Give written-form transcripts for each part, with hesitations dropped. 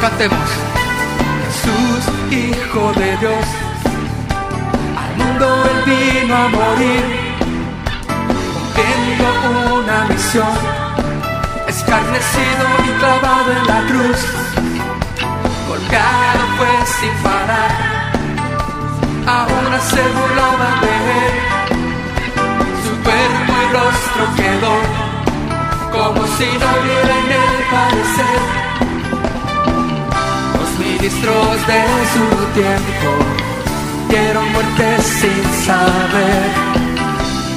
Cantemos. Jesús, Hijo de Dios, al mundo Él vino a morir, cumpliendo una misión, escarnecido y clavado en la cruz, colgado fue sin parar, aún se burlaban de Él, su cuerpo y rostro quedó como si no hubiera en Él parecer. Ministros de su tiempo dieron muerte sin saber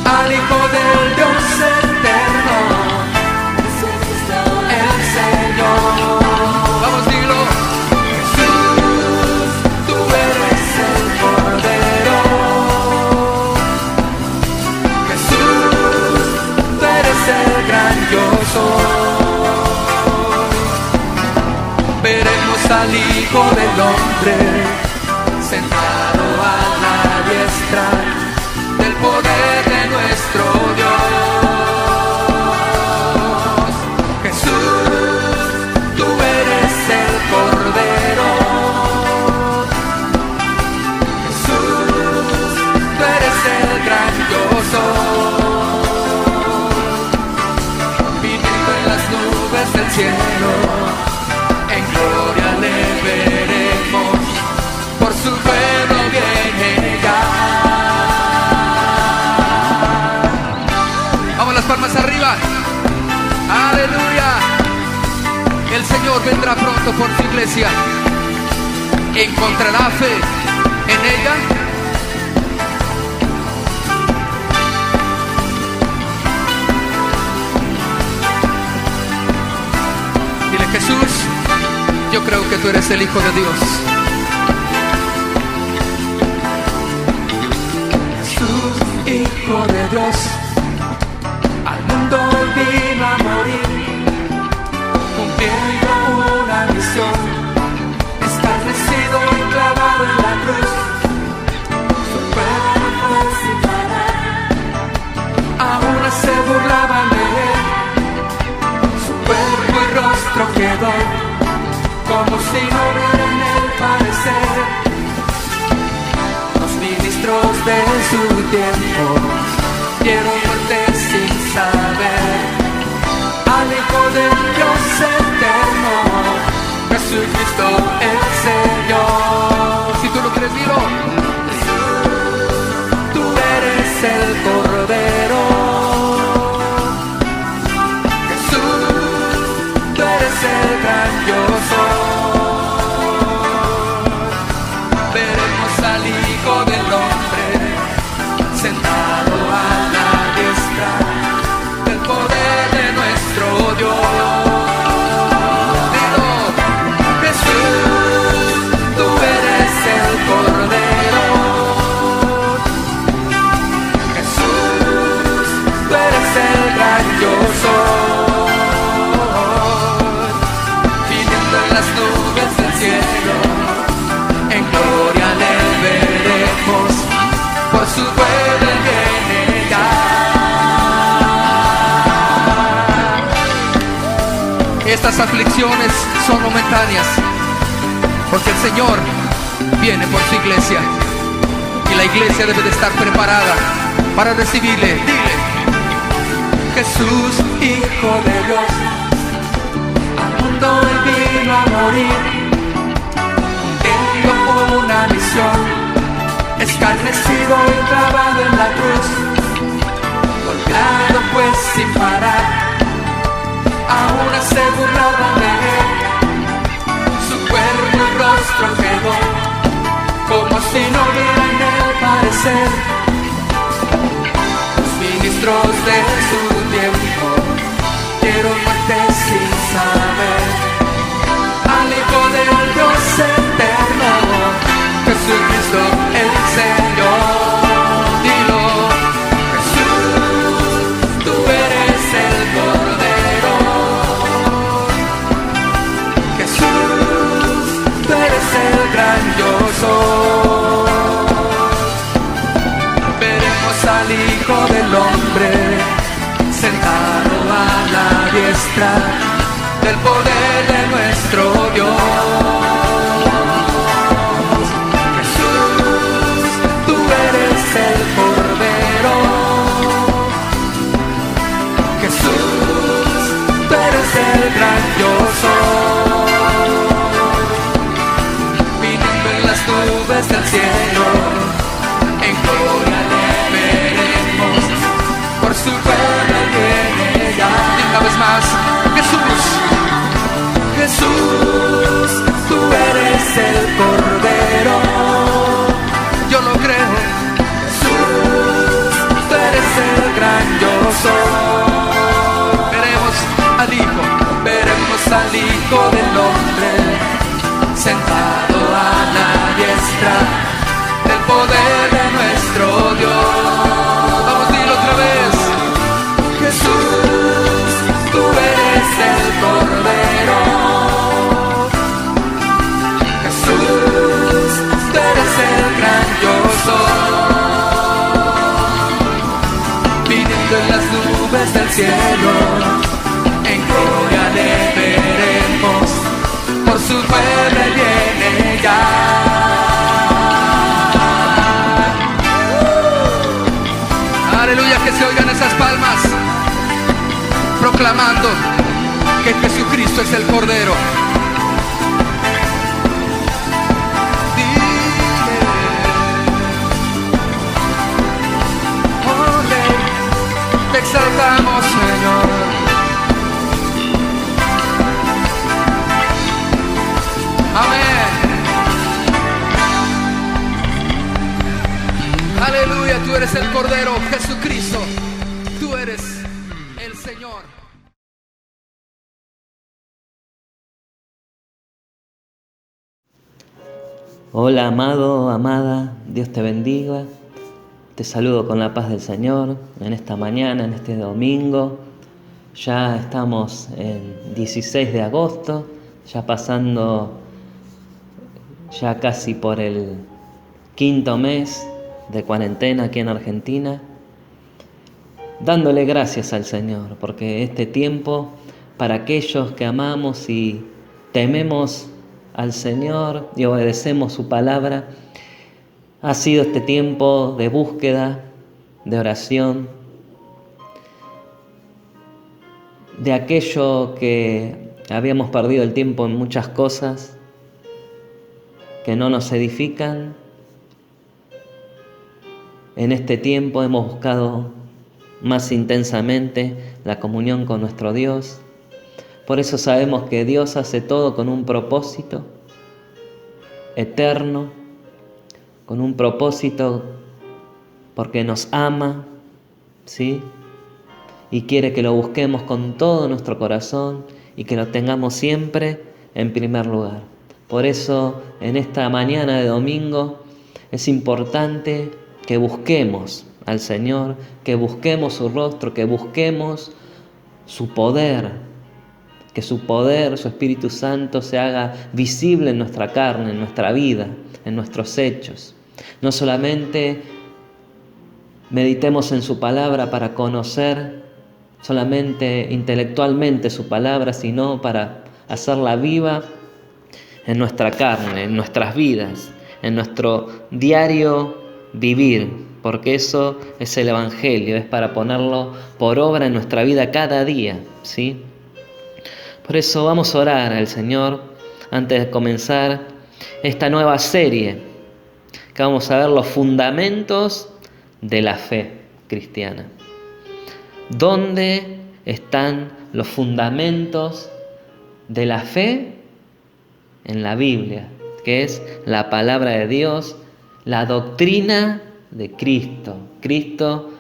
al Hijo del Dios eterno, el Señor. Vamos, dilo. Jesús, tú eres el Cordero. Jesús, tú eres el gran yo soy. Veremos al Hijo del Hombre sentado a la diestra del poder de nuestro Dios. Jesús, tú eres el Cordero. Jesús, tú eres el gran yo soy. Viniendo en las nubes del cielo, en gloria le veremos, por su pueblo viene ya. Vamos, las palmas arriba. Aleluya. El Señor vendrá pronto por su iglesia. ¿Encontrará fe en ella? Dile: Jesús, yo creo que tú eres el Hijo de Dios. Jesús, Hijo de Dios, al mundo Él vino a morir, cumpliendo una misión, escarnecido y clavado en la cruz, su cuerpo fue sin parar, aún se burlaban de Él, su cuerpo y rostro quedó como si no hubiera en Él parecer. Los ministros de su tiempo dieron muerte sin saber al Hijo del Dios eterno, Jesucristo el Señor. Si tú lo crees, dilo. Tú eres el Cordero. Jesús, tú eres el gran yo soy. Veremos al Hijo del Hombre sentado a la diestra del poder de nuestro Dios. Dilo: Jesús, tú eres el Cordero. Jesús, tú eres el gran yo soy. Viniendo en las nubes del cielo, en gloria le veremos, por su pueblo Él viene ya. Estas aflicciones son momentáneas, porque el Señor viene por su iglesia, y la iglesia debe de estar preparada para recibirle. Dile: Jesús, Hijo de Dios, al mundo Él vino a morir, cumpliendo una misión, escarnecido y clavado en la cruz, golpeado pues sin parar, aún se burlaban de Él, su cuerpo y rostro quedó como si no hubiera en Él parecer. Los ministros de su tiempo dieron muerte sin saber al Hijo del Dios eterno, Jesucristo el Señor. Dilo: Jesús, tú eres el Cordero. Jesús, tú eres el gran yo soy. Veremos al Hijo del Hombre sentado a la diestra del poder de nuestro Dios. al Hijo del Hombre, sentado a la diestra del poder de nuestro Dios. Vamos, dilo otra vez. Jesús, tú eres el Cordero. Jesús, tú eres el gran yo soy. Viniendo en las nubes del cielo, en gloria le veremos, por su pueblo viene ya. Aleluya, que se oigan esas palmas, proclamando que Jesucristo es el Cordero. Dile, Oh Rey, te exaltamos, Señor. amén. Aleluya, tú eres el Cordero, Jesucristo, tú eres el Señor. Hola amado, amada, Dios te bendiga. Te saludo con la paz del Señor en esta mañana, en este domingo. Ya estamos en 16 de agosto, ya pasando ya casi por el 5.º mes de cuarentena aquí en Argentina. Dándole gracias al Señor, porque este tiempo, para aquellos que amamos y tememos al Señor y obedecemos su palabra, ha sido este tiempo de búsqueda, de oración, de aquello que habíamos perdido el tiempo en muchas cosas que no nos edifican. En este tiempo hemos buscado más intensamente la comunión con nuestro Dios. Por eso sabemos que Dios hace todo con un propósito eterno, con un propósito porque nos ama, ¿sí? Y quiere que lo busquemos con todo nuestro corazón y que lo tengamos siempre en primer lugar. Por eso en esta mañana de domingo es importante que busquemos al Señor, que busquemos su rostro, que busquemos su poder, que su poder, su Espíritu Santo se haga visible en nuestra carne, en nuestra vida, en nuestros hechos. No solamente meditemos en su palabra para conocer solamente intelectualmente su palabra, sino para hacerla viva en nuestra carne, en nuestras vidas, en nuestro diario vivir, porque eso es el Evangelio, es para ponerlo por obra en nuestra vida cada día, ¿sí? Por eso vamos a orar al Señor antes de comenzar esta nueva serie, que vamos a ver los fundamentos de la fe cristiana. ¿Dónde están los fundamentos de la fe? En la Biblia, que es la palabra de Dios, la doctrina de Cristo. Cristo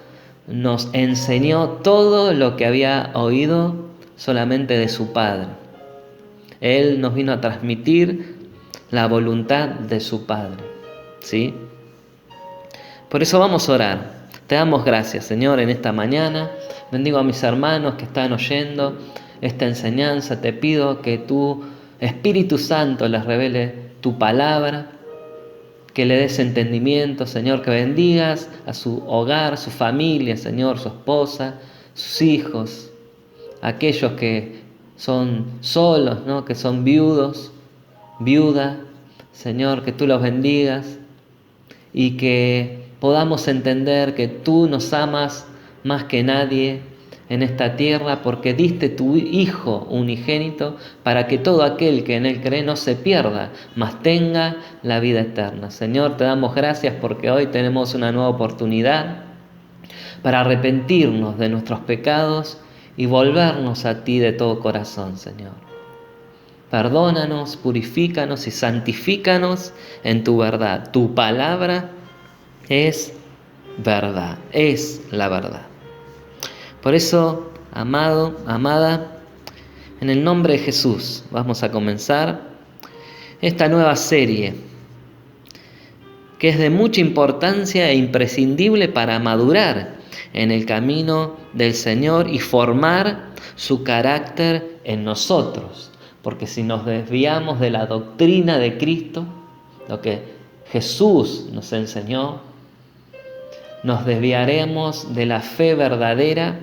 nos enseñó todo lo que había oído solamente de su Padre. Él nos vino a transmitir la voluntad de su Padre, ¿sí? Por eso vamos a orar. Te damos gracias, Señor, en esta mañana. Bendigo a mis hermanos que están oyendo esta enseñanza. Te pido que tu Espíritu Santo les revele tu palabra, que le des entendimiento, Señor, que bendigas a su hogar, su familia, Señor, su esposa, sus hijos, aquellos que son solos, ¿no? Que son viudos, viuda, Señor, que tú los bendigas y que podamos entender que tú nos amas más que nadie en esta tierra, porque diste tu Hijo unigénito para que todo aquel que en Él cree no se pierda, mas tenga la vida eterna. Señor, te damos gracias porque hoy tenemos una nueva oportunidad para arrepentirnos de nuestros pecados y volvernos a ti de todo corazón, Señor. Perdónanos, purifícanos y santifícanos en tu verdad. Tu palabra es verdad, es la verdad. Por eso, amado, amada, En el nombre de Jesús vamos a comenzar esta nueva serie que es de mucha importancia e imprescindible para madurar en el camino del Señor y formar su carácter en nosotros. Porque si nos desviamos de la doctrina de Cristo, lo que Jesús nos enseñó, nos desviaremos de la fe verdadera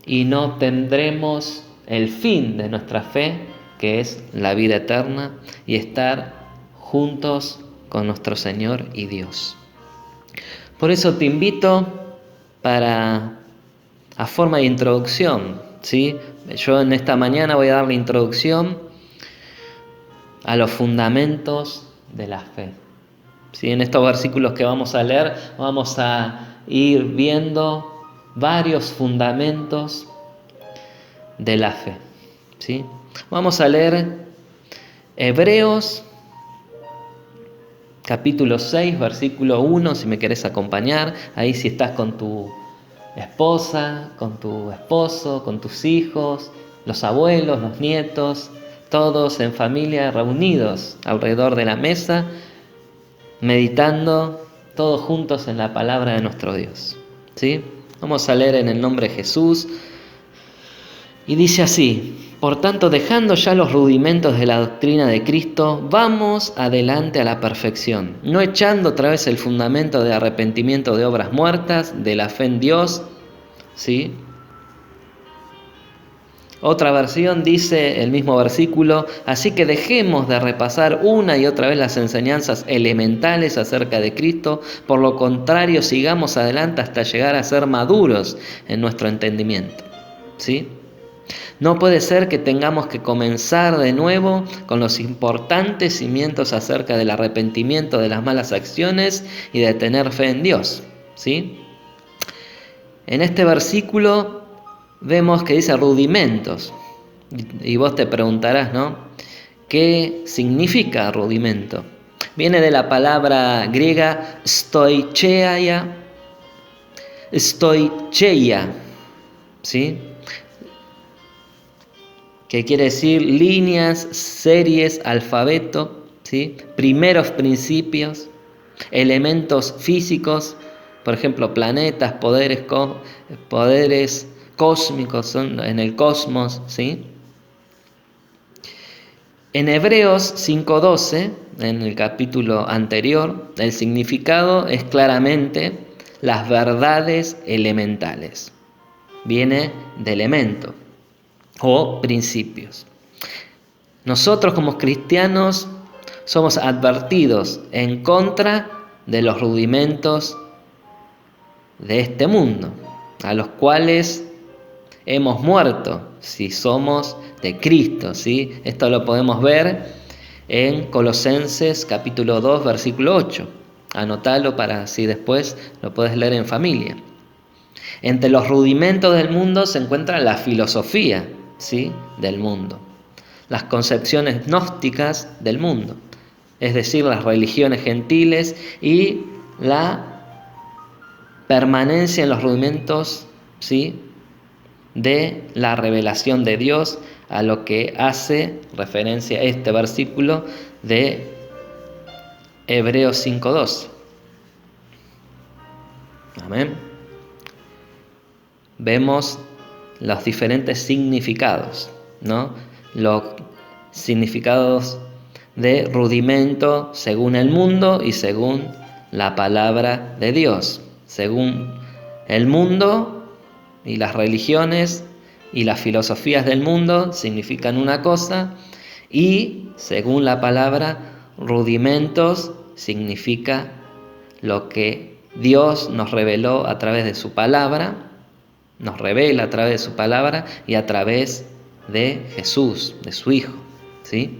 y no tendremos el fin de nuestra fe, que es la vida eterna y estar juntos con nuestro Señor y Dios. Por eso te invito a forma de introducción, ¿sí? Yo en esta mañana voy a dar la introducción a los fundamentos de la fe. ¿Sí? En estos versículos que vamos a leer vamos a ir viendo varios fundamentos de la fe. ¿Sí? Vamos a leer Hebreos capítulo 6, versículo 1, si me querés acompañar. Ahí si estás con tu esposa, con tu esposo, con tus hijos, los abuelos, los nietos, todos en familia reunidos alrededor de la mesa, meditando todos juntos en la palabra de nuestro Dios. ¿Sí? Vamos a leer en el nombre de Jesús. Y dice así: por tanto, dejando ya los rudimentos de la doctrina de Cristo, vamos adelante a la perfección, no echando otra vez el fundamento de arrepentimiento de obras muertas, de la fe en Dios. ¿Sí? Otra versión dice el mismo versículo: así que dejemos de repasar una y otra vez las enseñanzas elementales acerca de Cristo, por lo contrario, sigamos adelante hasta llegar a ser maduros en nuestro entendimiento. ¿Sí? No puede ser que tengamos que comenzar de nuevo con los importantes cimientos acerca del arrepentimiento de las malas acciones y de tener fe en Dios. ¿Sí? En este versículo vemos que dice rudimentos. Y vos te preguntarás, ¿no? ¿Qué significa rudimento? Viene de la palabra griega stoicheia, ¿sí? Que quiere decir líneas, series, alfabeto, ¿sí? Primeros principios, elementos físicos, por ejemplo, planetas, poderes cósmicos son en el cosmos, ¿sí? En Hebreos 5:12, en el capítulo anterior, el significado es claramente las verdades elementales. Viene de elemento o principios. Nosotros como cristianos somos advertidos en contra de los rudimentos de este mundo, a los cuales hemos muerto si somos de Cristo, ¿sí? Esto lo podemos ver en Colosenses capítulo 2, versículo 8. Anotalo para si después lo puedes leer en familia. Entre los rudimentos del mundo se encuentra la filosofía, ¿sí? Del mundo, las concepciones gnósticas del mundo, es decir, las religiones gentiles y la permanencia en los rudimentos, ¿sí? De la revelación de Dios, a lo que hace referencia este versículo de Hebreos 5:12. Amén. Vemos los diferentes significados, ¿no? Los significados de rudimento según el mundo y según la palabra de Dios. Según el mundo y las religiones y las filosofías del mundo significan una cosa, y según la palabra, rudimentos significa lo que Dios nos reveló a través de su palabra, nos revela a través de su palabra y a través de Jesús, de su Hijo, ¿sí?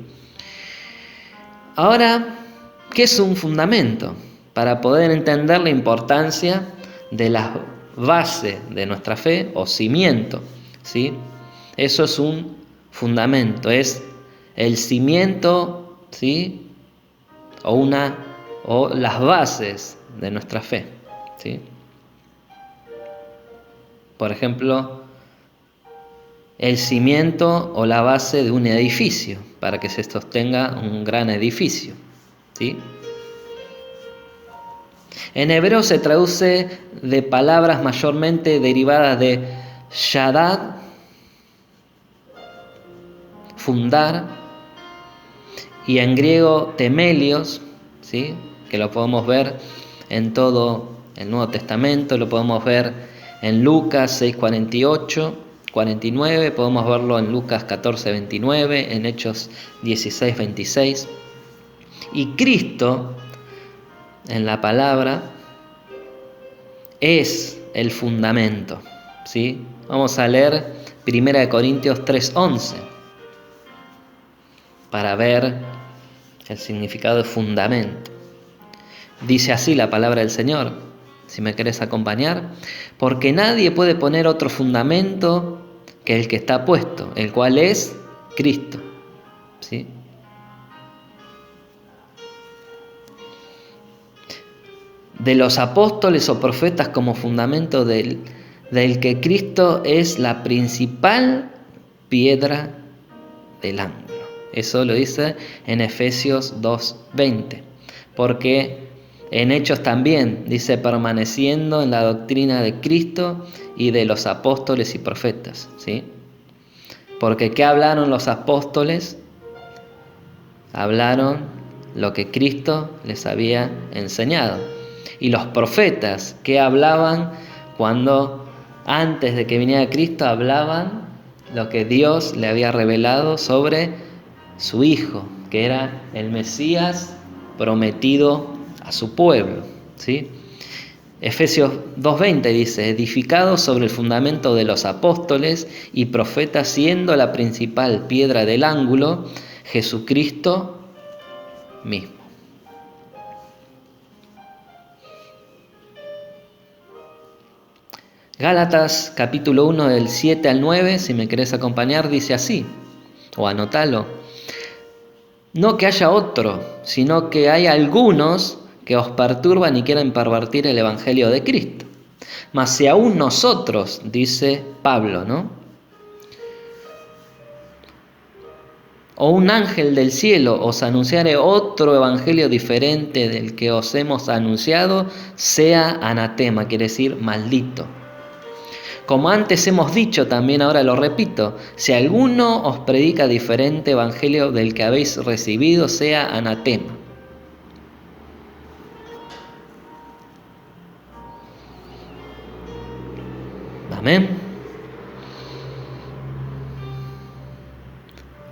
Ahora, ¿qué es un fundamento? Para poder entender la importancia de la base de nuestra fe o cimiento, ¿sí? Eso es un fundamento, es el cimiento, ¿sí? O las bases de nuestra fe, ¿sí? Por ejemplo, el cimiento o la base de un edificio, para que se sostenga un gran edificio, ¿sí? En hebreo se traduce de palabras mayormente derivadas de yadad, fundar, y en griego temelios, ¿sí? Que lo podemos ver en todo el Nuevo Testamento, lo podemos ver en Lucas 6:48, 49, podemos verlo en Lucas 14:29, en Hechos 16:26. Y Cristo, en la palabra, es el fundamento, ¿sí? Vamos a leer 1 Corintios 3:11 para ver el significado de fundamento. Dice así la palabra del Señor, si me querés acompañar: porque nadie puede poner otro fundamento que el que está puesto, el cual es Cristo, ¿sí? De los apóstoles o profetas como fundamento del que Cristo es la principal piedra del ángulo. Eso lo dice en Efesios 2:20, porque en Hechos también dice: permaneciendo en la doctrina de Cristo y de los apóstoles y profetas, ¿sí? Porque ¿qué hablaron los apóstoles? Hablaron lo que Cristo les había enseñado. Y los profetas, ¿qué hablaban cuando antes de que viniera Cristo? Hablaban lo que Dios le había revelado sobre su Hijo, que era el Mesías prometido a su pueblo, ¿sí? Efesios 2:20 dice: edificados sobre el fundamento de los apóstoles y profetas, siendo la principal piedra del ángulo Jesucristo mismo. Gálatas capítulo 1 del 7 al 9, si me querés acompañar, dice así, o anótalo: no que haya otro, sino que hay algunos que os perturban y quieren pervertir el evangelio de Cristo. Mas si aún nosotros, dice Pablo, ¿no? O un ángel del cielo os anunciare otro evangelio diferente del que os hemos anunciado, sea anatema, quiere decir maldito. Como antes hemos dicho, también ahora lo repito: si alguno os predica diferente evangelio del que habéis recibido, sea anatema. Amén.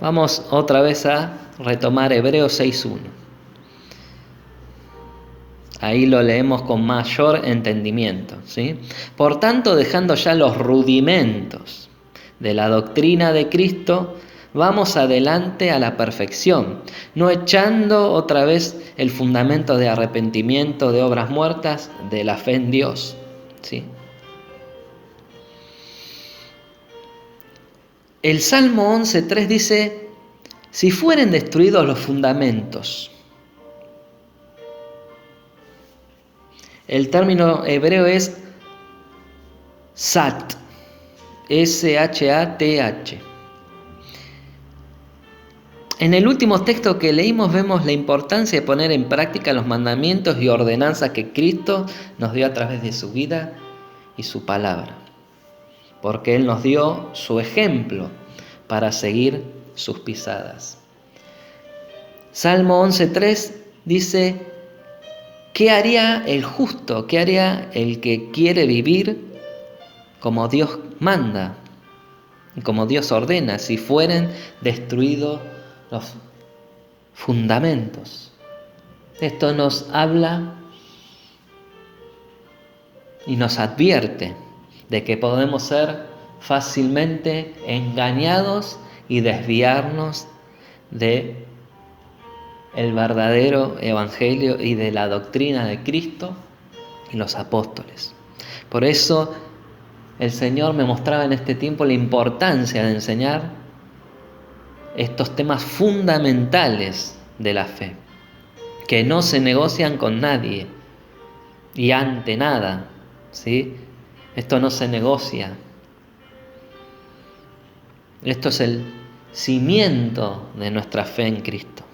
Vamos otra vez a retomar Hebreos 6:1. Ahí lo leemos con mayor entendimiento, ¿sí? Por tanto, dejando ya los rudimentos de la doctrina de Cristo, vamos adelante a la perfección, no echando otra vez el fundamento de arrepentimiento de obras muertas, de la fe en Dios, ¿sí? El Salmo 11:3 dice: si fueren destruidos los fundamentos. El término hebreo es shat, S-H-A-T-H. En el último texto que leímos vemos la importancia de poner en práctica los mandamientos y ordenanzas que Cristo nos dio a través de su vida y su palabra, porque Él nos dio su ejemplo para seguir sus pisadas. Salmo 11:3 dice: ¿qué haría el justo? ¿Qué haría el que quiere vivir como Dios manda y como Dios ordena si fueren destruidos los fundamentos? Esto nos habla y nos advierte de que podemos ser fácilmente engañados y desviarnos de el verdadero evangelio y de la doctrina de Cristo y los apóstoles. Por eso el Señor me mostraba en este tiempo la importancia de enseñar estos temas fundamentales de la fe, que no se negocian con nadie y ante nada, ¿sí? Esto no se negocia. Esto es el cimiento de nuestra fe en Cristo.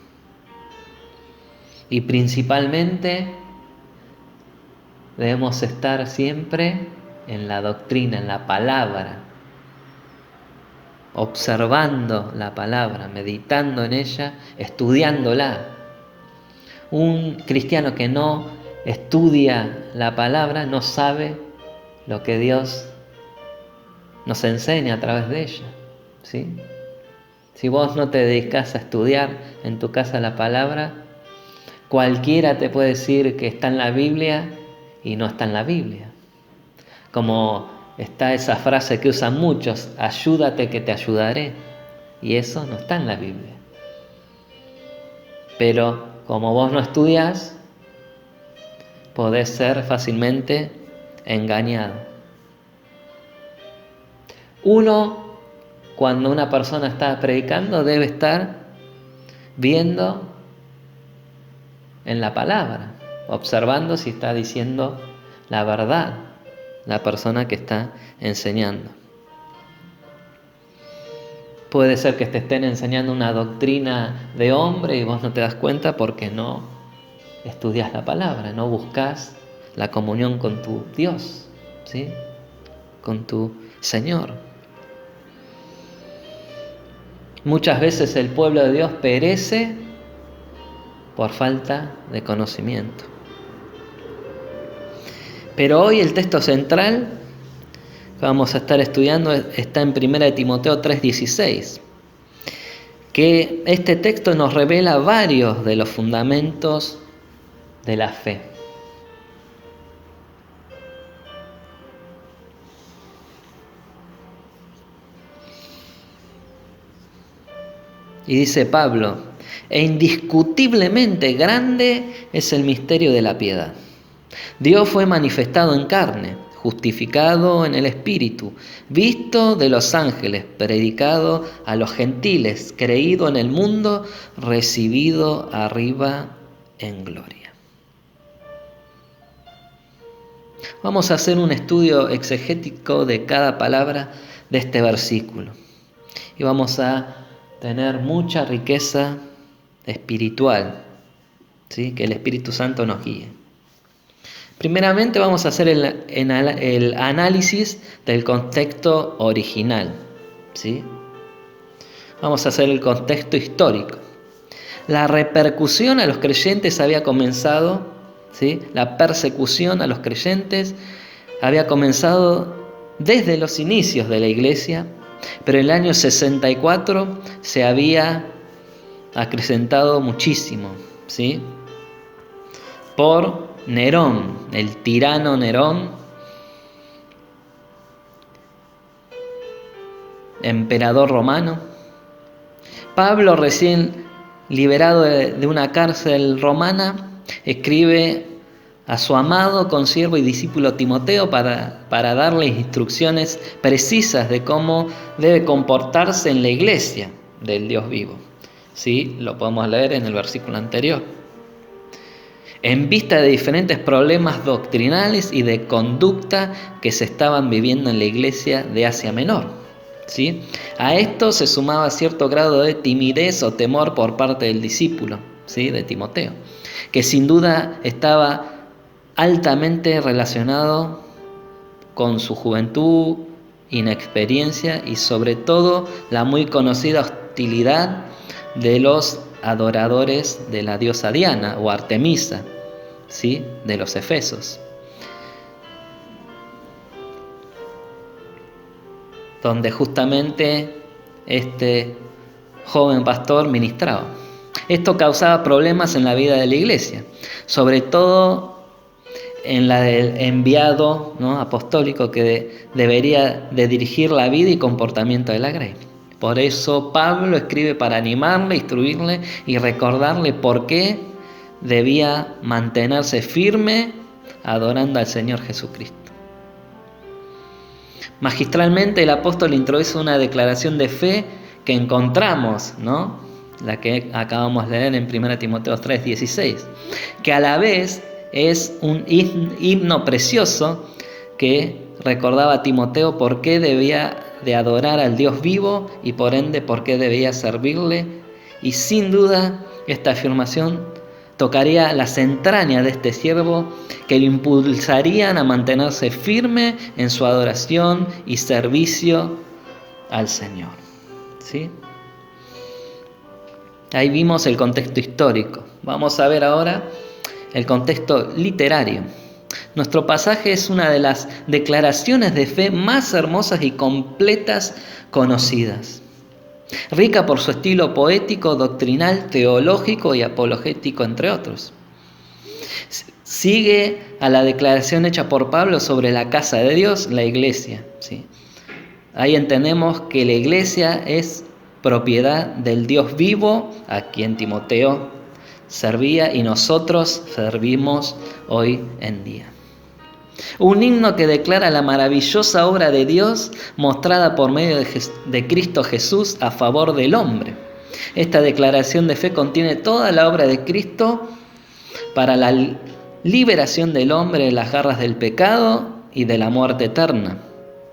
Y principalmente debemos estar siempre en la doctrina, en la palabra, observando la palabra, meditando en ella, estudiándola. Un cristiano que no estudia la palabra no sabe lo que Dios nos enseña a través de ella, ¿sí? Si vos no te dedicás a estudiar en tu casa la palabra, cualquiera te puede decir que está en la Biblia y no está en la Biblia. Como está esa frase que usan muchos, ayúdate que te ayudaré. Y eso no está en la Biblia. Pero como vos no estudias, podés ser fácilmente engañado. Uno, cuando una persona está predicando, debe estar viendo en la palabra, observando si está diciendo la verdad la persona que está enseñando. Puede ser que te estén enseñando una doctrina de hombre y vos no te das cuenta porque no estudias la palabra, no buscas la comunión con tu Dios, ¿sí? Con tu Señor. Muchas veces el pueblo de Dios perece por falta de conocimiento. Pero hoy el texto central que vamos a estar estudiando está en 1 Timoteo 3:16, que este texto nos revela varios de los fundamentos de la fe. Y dice Pablo: e indiscutiblemente grande es el misterio de la piedad. Dios fue manifestado en carne, justificado en el Espíritu, visto de los ángeles, predicado a los gentiles, creído en el mundo, recibido arriba en gloria. Vamos a hacer un estudio exegético de cada palabra de este versículo. Y vamos a tener mucha riqueza espiritual, ¿sí? Que el Espíritu Santo nos guíe. Primeramente vamos a hacer el análisis del contexto original, ¿sí? Vamos a hacer el contexto histórico. La repercusión a los creyentes había comenzado, ¿sí? La persecución a los creyentes había comenzado desde los inicios de la iglesia, pero en el año 64 se había acrecentado muchísimo, ¿sí? Por Nerón, el tirano Nerón, emperador romano. Pablo, recién liberado de una cárcel romana, escribe a su amado consiervo y discípulo Timoteo para darle instrucciones precisas de cómo debe comportarse en la iglesia del Dios vivo. Sí, lo podemos leer en el versículo anterior. En vista de diferentes problemas doctrinales y de conducta que se estaban viviendo en la iglesia de Asia Menor, ¿sí? A esto se sumaba cierto grado de timidez o temor por parte del discípulo, ¿sí? De Timoteo, que sin duda estaba altamente relacionado con su juventud, inexperiencia y sobre todo la muy conocida hostilidad de los adoradores de la diosa Diana o Artemisa, ¿sí? De los efesos, donde justamente este joven pastor ministraba. Esto causaba problemas en la vida de la iglesia, sobre todo en la del enviado, ¿no? apostólico que debería de dirigir la vida y comportamiento de la grey. Por eso Pablo escribe para animarle, instruirle y recordarle por qué debía mantenerse firme adorando al Señor Jesucristo. Magistralmente el apóstol introduce una declaración de fe que encontramos, ¿no? La que acabamos de leer en 1 Timoteo 3:16, que a la vez es un himno precioso que recordaba a Timoteo por qué debía de adorar al Dios vivo y por ende por qué debía servirle. Y sin duda esta afirmación tocaría las entrañas de este siervo que lo impulsarían a mantenerse firme en su adoración y servicio al Señor. ¿Sí? Ahí vimos el contexto histórico. Vamos a ver ahora el contexto literario. Nuestro pasaje es una de las declaraciones de fe más hermosas y completas conocidas. Rica por su estilo poético, doctrinal, teológico y apologético, entre otros. Sigue a la declaración hecha por Pablo sobre la casa de Dios, la iglesia. ¿Sí? Ahí entendemos que la iglesia es propiedad del Dios vivo, a quien Timoteo servía y nosotros servimos hoy en día. Un himno que declara la maravillosa obra de Dios mostrada por medio de Cristo Jesús a favor del hombre. Esta declaración de fe contiene toda la obra de Cristo para la liberación del hombre de las garras del pecado y de la muerte eterna.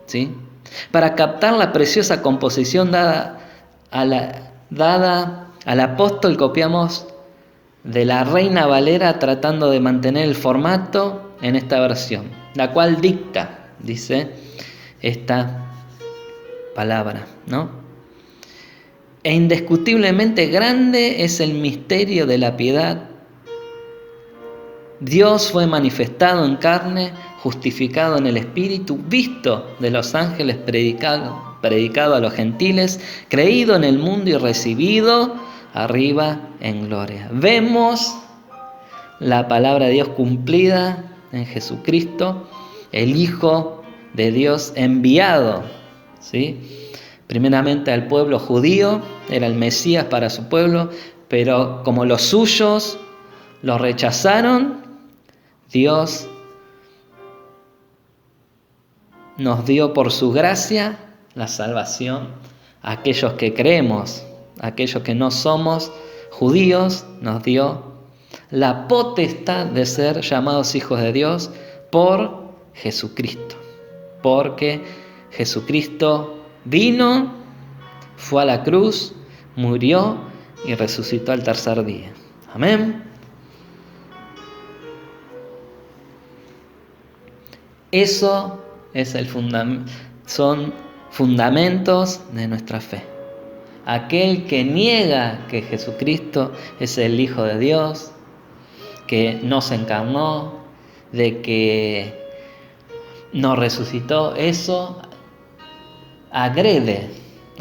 ¿Sí? Para captar la preciosa composición dada al apóstol, copiamos de la Reina Valera tratando de mantener el formato en esta versión, la cual dicta, dice esta palabra, ¿no? E indiscutiblemente grande es el misterio de la piedad. Dios fue manifestado en carne, justificado en el Espíritu, visto de los ángeles, predicado a los gentiles, creído en el mundo y recibido arriba en gloria. Vemos la palabra de Dios cumplida en Jesucristo, el Hijo de Dios enviado, ¿sí? Primeramente al pueblo judío, era el Mesías para su pueblo, pero como los suyos lo rechazaron, Dios nos dio por su gracia la salvación a aquellos que creemos, a aquellos que no somos judíos, nos dio la potestad de ser llamados hijos de Dios por Jesucristo. Porque Jesucristo vino, fue a la cruz, murió y resucitó al tercer día. Amén. Eso es son fundamentos de nuestra fe. Aquel que niega que Jesucristo es el Hijo de Dios, que no se encarnó, de que no resucitó, eso agrede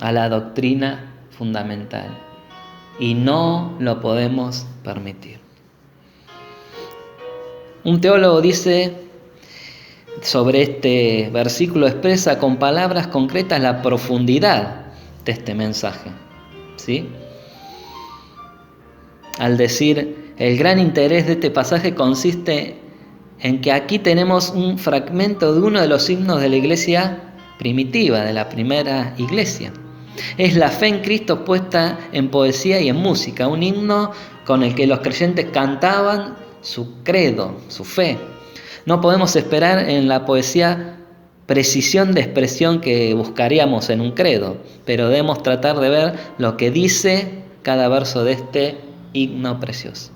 a la doctrina fundamental y no lo podemos permitir. Un teólogo dice sobre este versículo, expresa con palabras concretas la profundidad de este mensaje, ¿sí? Al decir, el gran interés de este pasaje consiste en que aquí tenemos un fragmento de uno de los himnos de la iglesia primitiva, de la primera iglesia. Es la fe en Cristo puesta en poesía y en música, un himno con el que los creyentes cantaban su credo, su fe. No podemos esperar en la poesía precisión de expresión que buscaríamos en un credo, pero debemos tratar de ver lo que dice cada verso de este himno precioso.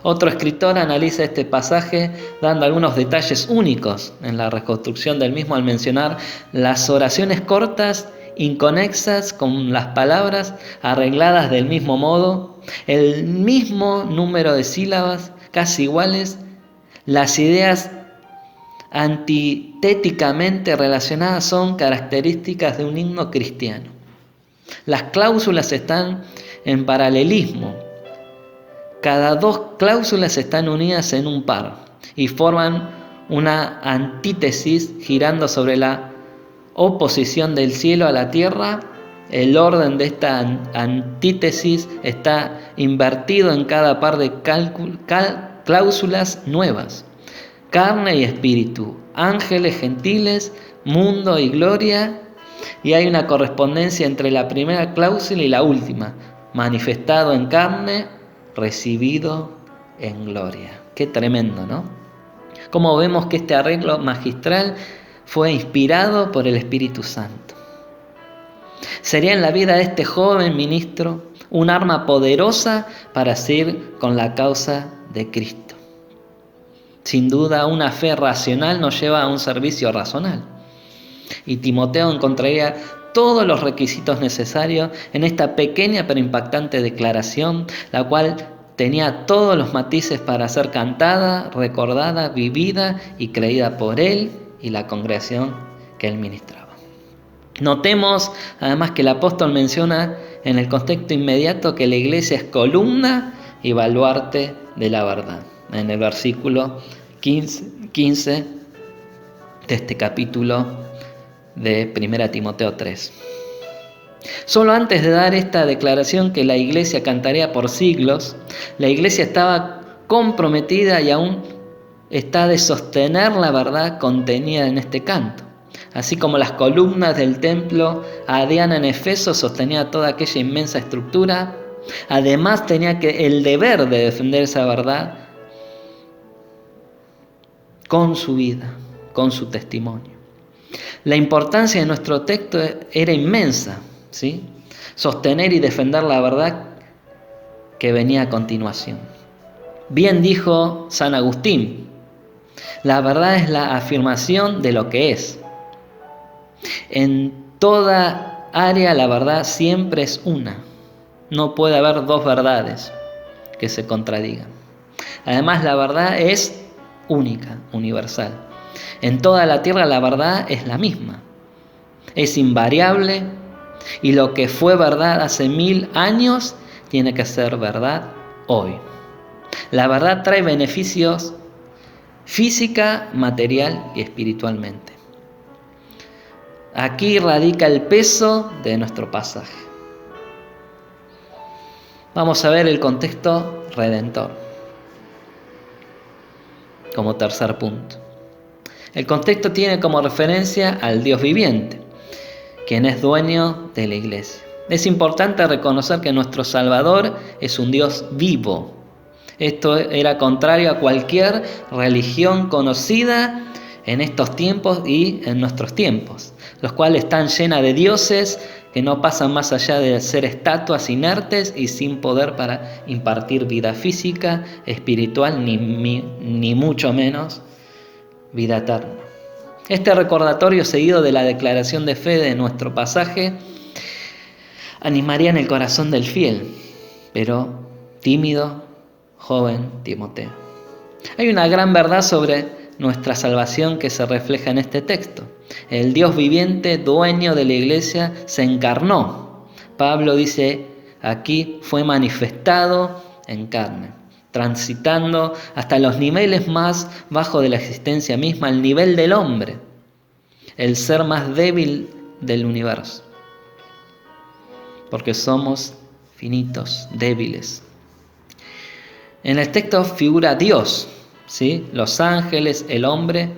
Otro escritor analiza este pasaje dando algunos detalles únicos en la reconstrucción del mismo al mencionar las oraciones cortas, inconexas, con las palabras arregladas del mismo modo, el mismo número de sílabas casi iguales, las ideas antitéticamente relacionadas son características de un himno cristiano. Las cláusulas están en paralelismo. Cada dos cláusulas están unidas en un par y forman una antítesis girando sobre la oposición del cielo a la tierra. El orden de esta antítesis está invertido en cada par de cláusulas nuevas. Carne y espíritu, ángeles, gentiles, mundo y gloria. Y hay una correspondencia entre la primera cláusula y la última. Manifestado en carne, recibido en gloria. Qué tremendo, ¿no? Como vemos que este arreglo magistral fue inspirado por el Espíritu Santo. Sería en la vida de este joven ministro un arma poderosa para seguir con la causa de Cristo. Sin duda, una fe racional nos lleva a un servicio razonal. Y Timoteo encontraría todos los requisitos necesarios en esta pequeña pero impactante declaración, la cual tenía todos los matices para ser cantada, recordada, vivida y creída por él y la congregación que él ministraba. Notemos además que el apóstol menciona en el contexto inmediato que la iglesia es columna y baluarte de la verdad. En el versículo 15 de este capítulo de 1 Timoteo 3. Solo antes de dar esta declaración que la iglesia cantaría por siglos, la iglesia estaba comprometida y aún está de sostener la verdad contenida en este canto. Así como las columnas del templo a Diana en Efeso sostenía toda aquella inmensa estructura, además tenía el deber de defender esa verdad con su vida, con su testimonio. La importancia de nuestro texto era inmensa, ¿sí? Sostener y defender la verdad que venía a continuación. Bien dijo San Agustín, la verdad es la afirmación de lo que es. En toda área la verdad siempre es una. No puede haber dos verdades que se contradigan. Además, la verdad es única, universal. En toda la tierra la verdad es la misma. Es invariable y lo que fue verdad hace 1000 años tiene que ser verdad hoy. La verdad trae beneficios física, material y espiritualmente. Aquí radica el peso de nuestro pasaje. Vamos a ver el contexto redentor como tercer punto. El contexto tiene como referencia al Dios viviente, quien es dueño de la iglesia. Es importante reconocer que nuestro Salvador es un Dios vivo. Esto era contrario a cualquier religión conocida en estos tiempos y en nuestros tiempos, los cuales están llenas de dioses que no pasan más allá de ser estatuas inertes y sin poder para impartir vida física, espiritual, ni mucho menos vida eterna. Este recordatorio seguido de la declaración de fe de nuestro pasaje animaría en el corazón del fiel, pero tímido, joven Timoteo. Hay una gran verdad sobre nuestra salvación que se refleja en este texto. El Dios viviente, dueño de la iglesia, se encarnó. Pablo dice aquí, fue manifestado en carne, transitando hasta los niveles más bajos de la existencia misma, el nivel del hombre, el ser más débil del universo. Porque somos finitos, débiles. En el texto figura Dios, ¿sí? Los ángeles, el hombre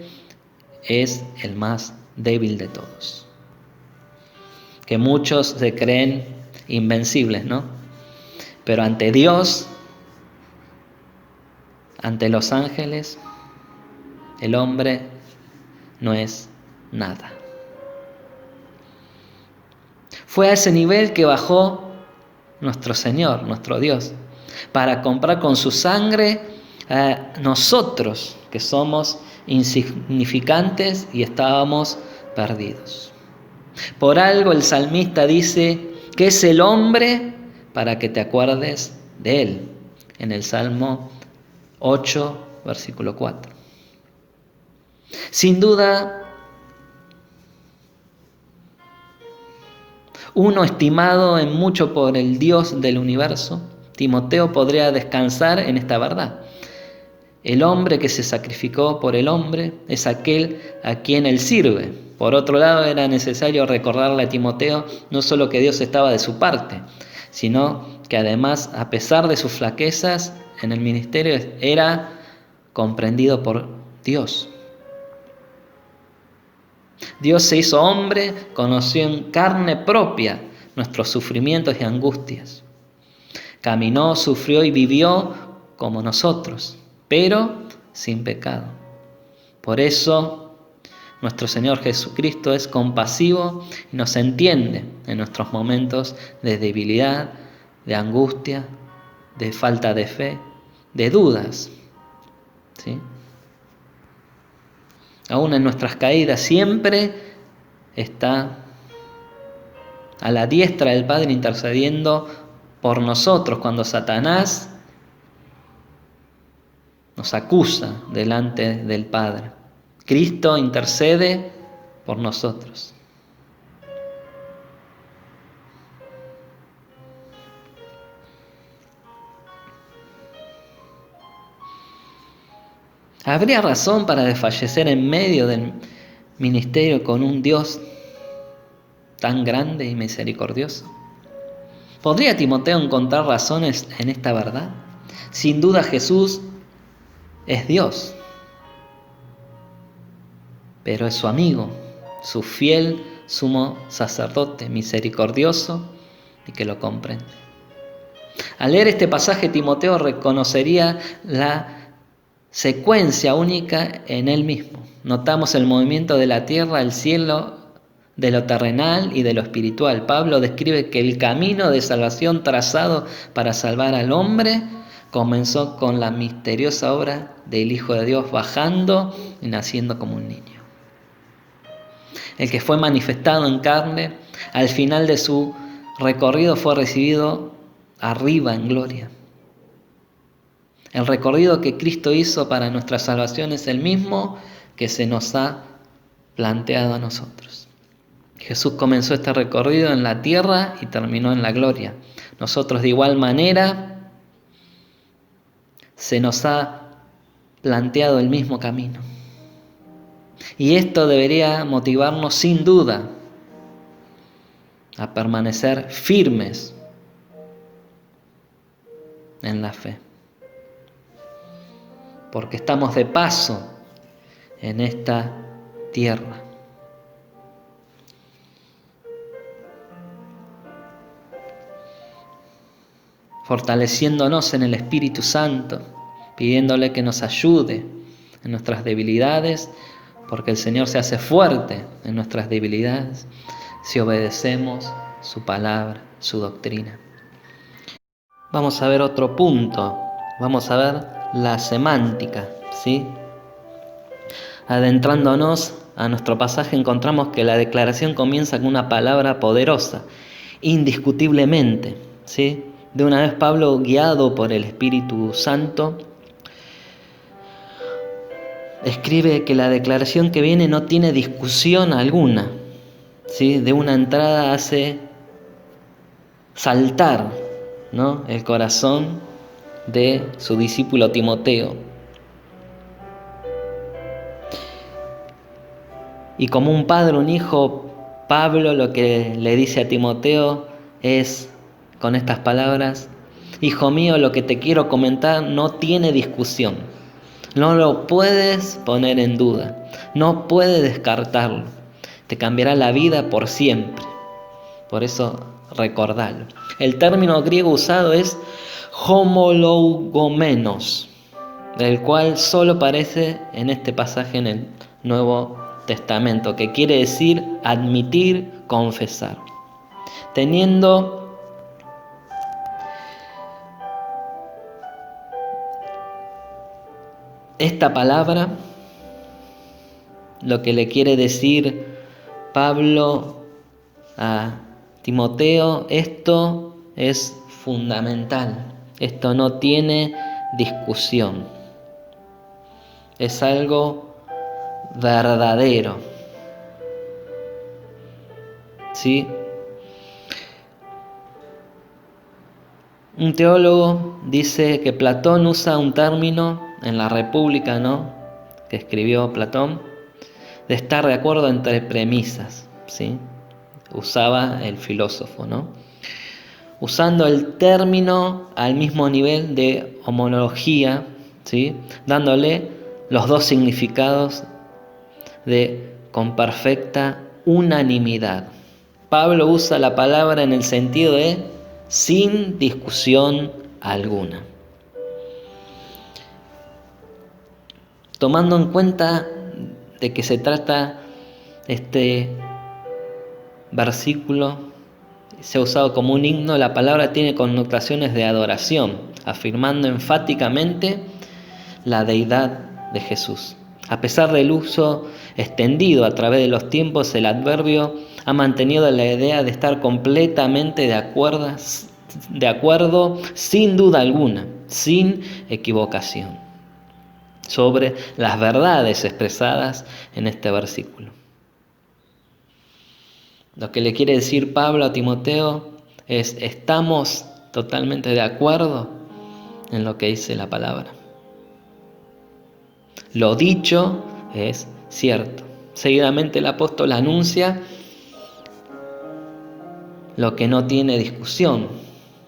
es el más débil de todos. Que muchos se creen invencibles, ¿no? Pero ante Dios, ante los ángeles, el hombre no es nada. Fue a ese nivel que bajó nuestro Señor, nuestro Dios, para comprar con su sangre a nosotros, que somos insignificantes y estábamos perdidos. Por algo el salmista dice que es el hombre para que te acuerdes de él, en el Salmo 8, versículo 4. Sin duda, uno estimado en mucho por el Dios del universo, Timoteo podría descansar en esta verdad. El hombre que se sacrificó por el hombre es aquel a quien él sirve. Por otro lado, era necesario recordarle a Timoteo no solo que Dios estaba de su parte, sino que además, a pesar de sus flaquezas en el ministerio, era comprendido por Dios. Dios se hizo hombre, conoció en carne propia nuestros sufrimientos y angustias. Caminó, sufrió y vivió como nosotros, pero sin pecado. Por eso Nuestro Señor Jesucristo es compasivo y nos entiende en nuestros momentos de debilidad, de angustia, de falta de fe, de dudas. ¿Sí? Aún en nuestras caídas siempre está a la diestra del Padre intercediendo por nosotros cuando Satanás nos acusa delante del Padre. Cristo intercede por nosotros. ¿Habría razón para desfallecer en medio del ministerio con un Dios tan grande y misericordioso? ¿Podría Timoteo encontrar razones en esta verdad? Sin duda Jesús es Dios, pero es su amigo, su fiel sumo sacerdote, misericordioso y que lo comprende. Al leer este pasaje, Timoteo reconocería la secuencia única en él mismo. Notamos el movimiento de la tierra, el cielo, de lo terrenal y de lo espiritual. Pablo describe que el camino de salvación trazado para salvar al hombre comenzó con la misteriosa obra del Hijo de Dios bajando y naciendo como un niño. El que fue manifestado en carne, al final de su recorrido fue recibido arriba en gloria. El recorrido que Cristo hizo para nuestra salvación es el mismo que se nos ha planteado a nosotros. Jesús comenzó este recorrido en la tierra y terminó en la gloria. Nosotros de igual manera se nos ha planteado el mismo camino. Y esto debería motivarnos sin duda a permanecer firmes en la fe. Porque estamos de paso en esta tierra. Fortaleciéndonos en el Espíritu Santo, pidiéndole que nos ayude en nuestras debilidades, porque el Señor se hace fuerte en nuestras debilidades si obedecemos su palabra, su doctrina. Vamos a ver otro punto, vamos a ver la semántica, ¿sí? Adentrándonos a nuestro pasaje encontramos que la declaración comienza con una palabra poderosa, indiscutiblemente, ¿sí? De una vez Pablo, guiado por el Espíritu Santo, escribe que la declaración que viene no tiene discusión alguna, ¿sí? De una entrada hace saltar, ¿no?, el corazón de su discípulo Timoteo. Y como un padre, un hijo, Pablo lo que le dice a Timoteo es, con estas palabras: hijo mío, lo que te quiero comentar no tiene discusión. No lo puedes poner en duda. No puedes descartarlo. Te cambiará la vida por siempre. Por eso, recordalo. El término griego usado es homologomenos, el cual solo aparece en este pasaje en el Nuevo Testamento, que quiere decir admitir, confesar. Teniendo esta palabra, lo que le quiere decir Pablo a Timoteo, esto es fundamental, esto no tiene discusión, es algo verdadero, ¿sí? Un teólogo dice que Platón usa un término en la República, ¿no?, que escribió Platón, de estar de acuerdo entre premisas, ¿sí? Usaba el filósofo, ¿no?, usando el término al mismo nivel de homología, ¿sí?, dándole los dos significados con perfecta unanimidad. Pablo usa la palabra en el sentido de sin discusión alguna. Tomando en cuenta de que se trata Este versículo se ha usado como un himno. La palabra tiene connotaciones de adoración, afirmando enfáticamente la deidad de Jesús. A pesar del uso extendido a través de los tiempos, el adverbio ha mantenido la idea de estar completamente de acuerdo sin duda alguna, sin equivocación, sobre las verdades expresadas en este versículo. Lo que le quiere decir Pablo a Timoteo es: estamos totalmente de acuerdo en lo que dice la palabra. Lo dicho es cierto. Seguidamente el apóstol anuncia lo que no tiene discusión,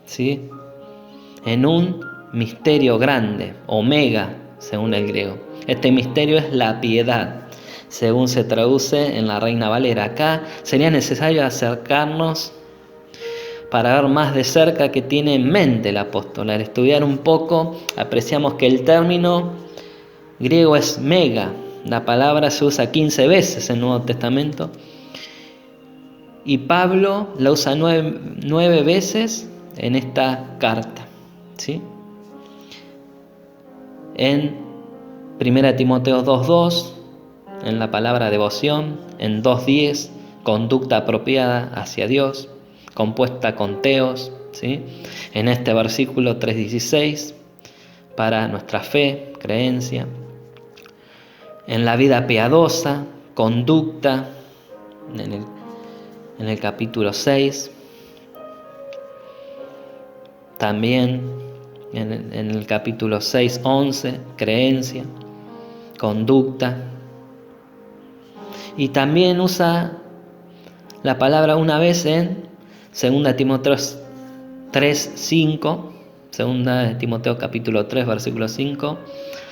¿sí? En un misterio grande, omega, según el griego. Este misterio es la piedad, según se traduce en la Reina Valera. Acá sería necesario acercarnos para ver más de cerca qué tiene en mente el apóstol. Al estudiar un poco, apreciamos que el término griego es mega. La palabra se usa 15 veces en el Nuevo Testamento y Pablo la usa 9 veces en esta carta, ¿sí? En 1 Timoteo 2:2, en la palabra devoción, en 2:10, conducta apropiada hacia Dios, compuesta con teos, ¿sí? En este versículo 3:16, para nuestra fe, creencia. En la vida piadosa, conducta, en el capítulo 6. También en el capítulo 6:11, creencia, conducta. Y también usa la palabra una vez en 2 Timoteo 3:5, 2 Timoteo capítulo 3, versículo 5,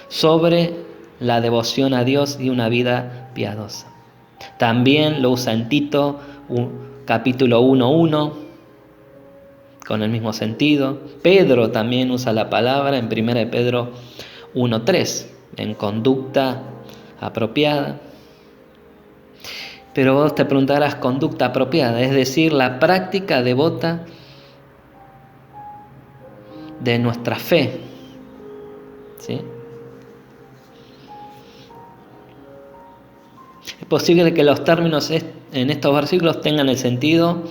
sobre la devoción a Dios y una vida piadosa. También lo usa en Tito capítulo 1:1, con el mismo sentido. Pedro también usa la palabra en 1 Pedro 1:3, en conducta apropiada. Pero vos te preguntarás, conducta apropiada, es decir, la práctica devota de nuestra fe, ¿sí? Es posible que los términos en estos versículos tengan el sentido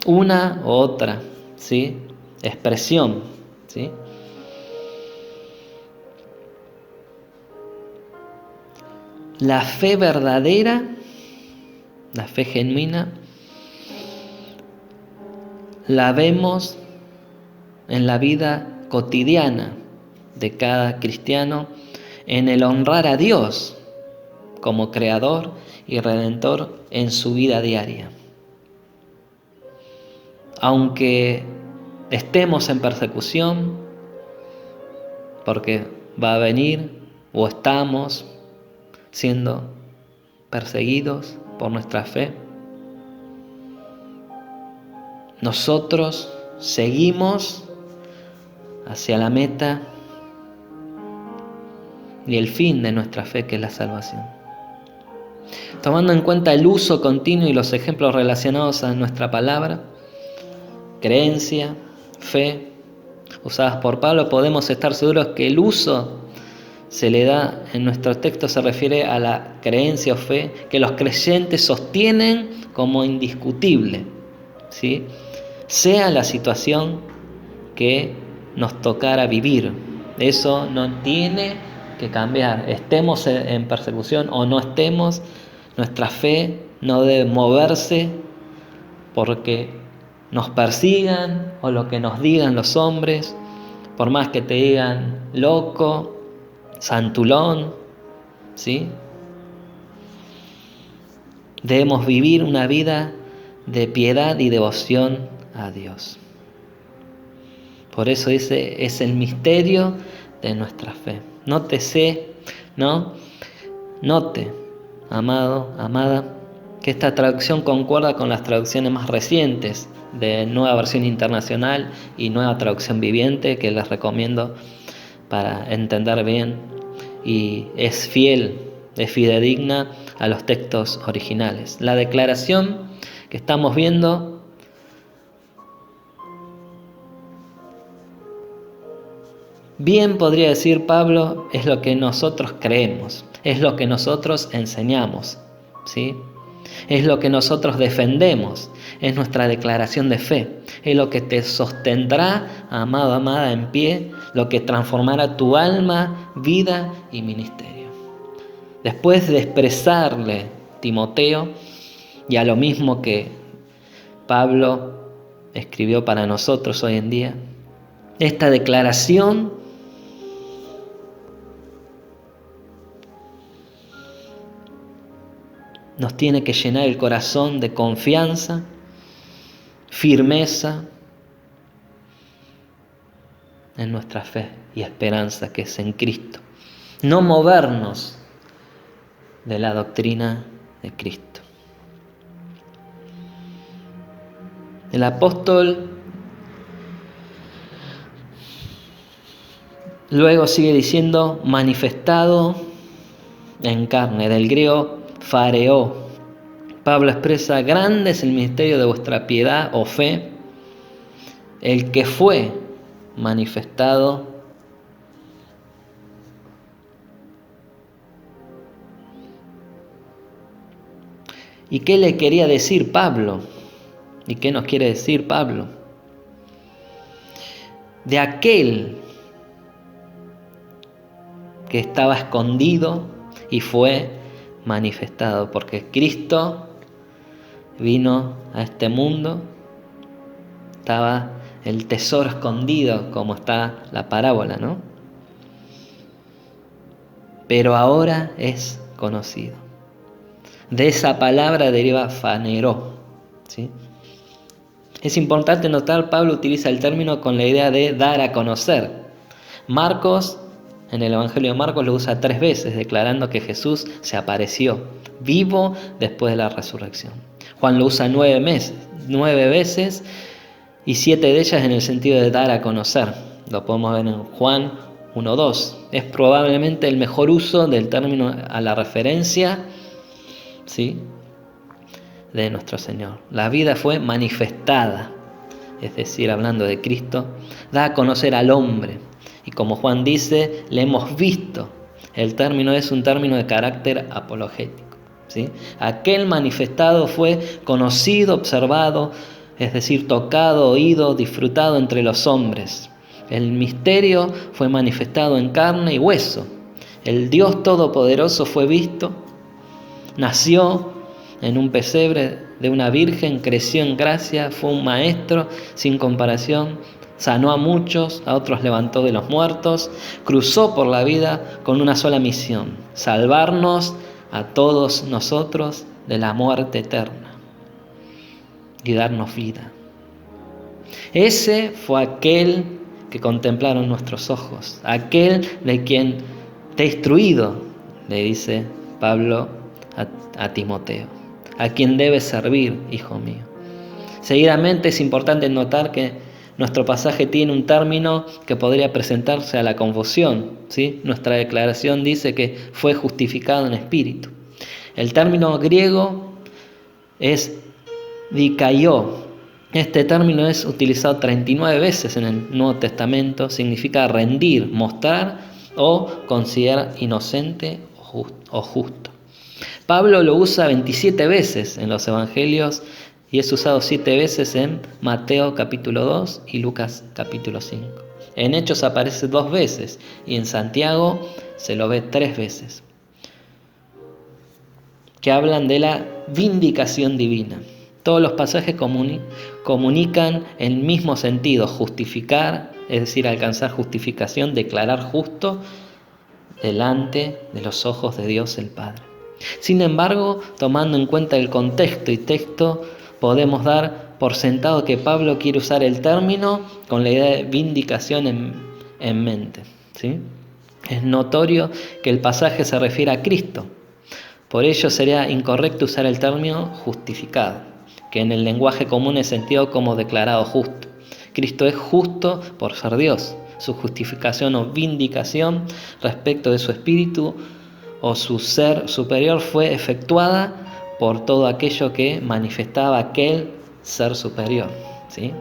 una u otra, ¿sí? Expresión, ¿sí? La fe verdadera, la fe genuina, la vemos en la vida cotidiana de cada cristiano, en el honrar a Dios como creador y redentor en su vida diaria. Aunque estemos en persecución, porque va a venir, o estamos siendo perseguidos por nuestra fe, nosotros seguimos hacia la meta y el fin de nuestra fe, que es la salvación. Tomando en cuenta el uso continuo y los ejemplos relacionados a nuestra palabra, creencia, fe, usadas por Pablo, podemos estar seguros que el uso se le da en nuestro texto se refiere a la creencia o fe que los creyentes sostienen como indiscutible, ¿sí? Sea la situación que nos tocara vivir. Eso no tiene que cambiar. Estemos en persecución o no estemos, nuestra fe no debe moverse porque nos persigan o lo que nos digan los hombres, por más que te digan loco, santulón, ¿sí? Debemos vivir una vida de piedad y devoción a Dios. Por eso ese es el misterio de nuestra fe. Nótese, note, amado, amada, que esta traducción concuerda con las traducciones más recientes de Nueva Versión Internacional y Nueva Traducción Viviente, que les recomiendo para entender bien, y es fiel, es fidedigna a los textos originales. La declaración que estamos viendo bien podría decir Pablo, es lo que nosotros creemos, es lo que nosotros enseñamos, ¿sí? Es lo que nosotros defendemos, es nuestra declaración de fe, es lo que te sostendrá, amado, amada, en pie, lo que transformará tu alma, vida y ministerio. Después de expresarle Timoteo, y a lo mismo que Pablo escribió para nosotros hoy en día, esta declaración nos tiene que llenar el corazón de confianza, firmeza en nuestra fe y esperanza que es en Cristo. No movernos de la doctrina de Cristo. El apóstol luego sigue diciendo manifestado en carne, del griego fareó. Pablo expresa: grande es el misterio de vuestra piedad o fe, el que fue manifestado ¿Y qué le quería decir Pablo? ¿Y qué nos quiere decir Pablo? De aquel que estaba escondido y fue manifestado, porque Cristo vino a este mundo, estaba el tesoro escondido, como está la parábola, ¿no? Pero ahora es conocido. De esa palabra deriva faneró, ¿sí? Es importante notar, Pablo utiliza el término con la idea de dar a conocer. Marcos, en el Evangelio de Marcos, lo usa 3 veces, declarando que Jesús se apareció vivo después de la resurrección. Juan lo usa 9 veces, y 7 de ellas en el sentido de dar a conocer. Lo podemos ver en Juan 1:2. Es probablemente el mejor uso del término a la referencia, ¿sí?, de nuestro Señor. La vida fue manifestada, es decir, hablando de Cristo, da a conocer al hombre. Y como Juan dice, le hemos visto. El término es un término de carácter apologético, ¿sí? Aquel manifestado fue conocido, observado, es decir, tocado, oído, disfrutado entre los hombres. El misterio fue manifestado en carne y hueso. El Dios Todopoderoso fue visto, nació en un pesebre de una virgen, creció en gracia, fue un maestro sin comparación, sanó a muchos, a otros levantó de los muertos, cruzó por la vida con una sola misión: salvarnos a todos nosotros de la muerte eterna y darnos vida. Ese fue aquel que contemplaron nuestros ojos, aquel de quien te he instruido, le dice Pablo a Timoteo, a quien debes servir, hijo mío. Seguidamente es importante notar que nuestro pasaje tiene un término que podría presentarse a la confusión, ¿sí? Nuestra declaración dice que fue justificado en espíritu. El término griego es dikaió. Este término es utilizado 39 veces en el Nuevo Testamento. Significa rendir, mostrar o considerar inocente o justo. Pablo lo usa 27 veces en los Evangelios y es usado 7 veces en Mateo capítulo 2 y Lucas capítulo 5. En Hechos aparece 2 veces y en Santiago se lo ve 3 veces, que hablan de la vindicación divina. Todos los pasajes comunican el mismo sentido: justificar, es decir, alcanzar justificación, declarar justo delante de los ojos de Dios el Padre. Sin embargo, tomando en cuenta el contexto y texto, podemos dar por sentado que Pablo quiere usar el término con la idea de vindicación en mente, ¿sí? Es notorio que el pasaje se refiere a Cristo. Por ello sería incorrecto usar el término justificado, que en el lenguaje común es sentido como declarado justo. Cristo es justo por ser Dios. Su justificación o vindicación respecto de su espíritu o su ser superior fue efectuada por todo aquello que manifestaba aquel ser superior, ¿sí?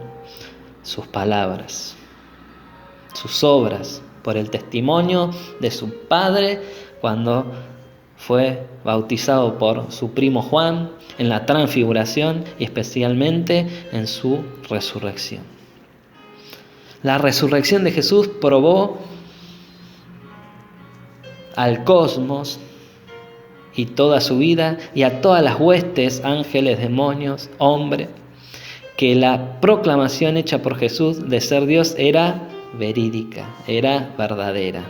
Sus palabras, sus obras, por el testimonio de su padre cuando fue bautizado por su primo Juan, en la transfiguración y especialmente en su resurrección. La resurrección de Jesús probó al cosmos y toda su vida y a todas las huestes, ángeles, demonios, hombres, que la proclamación hecha por Jesús de ser Dios era verídica, era verdadera.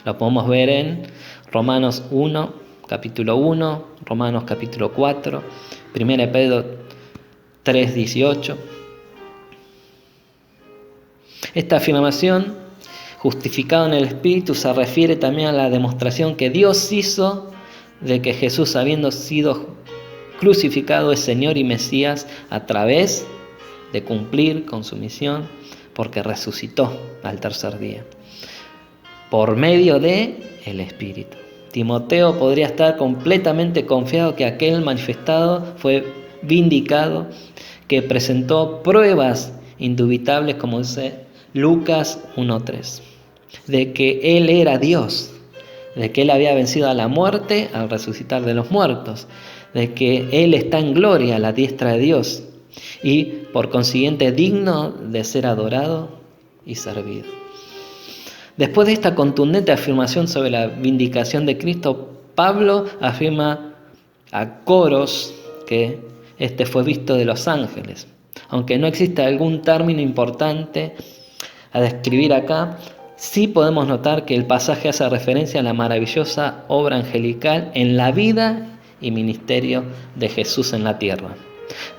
Lo podemos ver en Romanos 1, capítulo 1, Romanos capítulo 4, 1 Pedro 3, 18. Esta afirmación, justificado en el Espíritu, se refiere también a la demostración que Dios hizo de que Jesús, habiendo sido crucificado, es Señor y Mesías a través de cumplir con su misión, porque resucitó al tercer día, por medio de el Espíritu. Timoteo podría estar completamente confiado que aquel manifestado fue vindicado, que presentó pruebas indubitables, como dice Lucas 1:3, de que Él era Dios, de que Él había vencido a la muerte al resucitar de los muertos, de que Él está en gloria a la diestra de Dios y por consiguiente digno de ser adorado y servido. Después de esta contundente afirmación sobre la vindicación de Cristo, Pablo afirma a coros que este fue visto de los ángeles. Aunque no exista algún término importante a describir acá, sí podemos notar que el pasaje hace referencia a la maravillosa obra angelical en la vida y ministerio de Jesús en la tierra.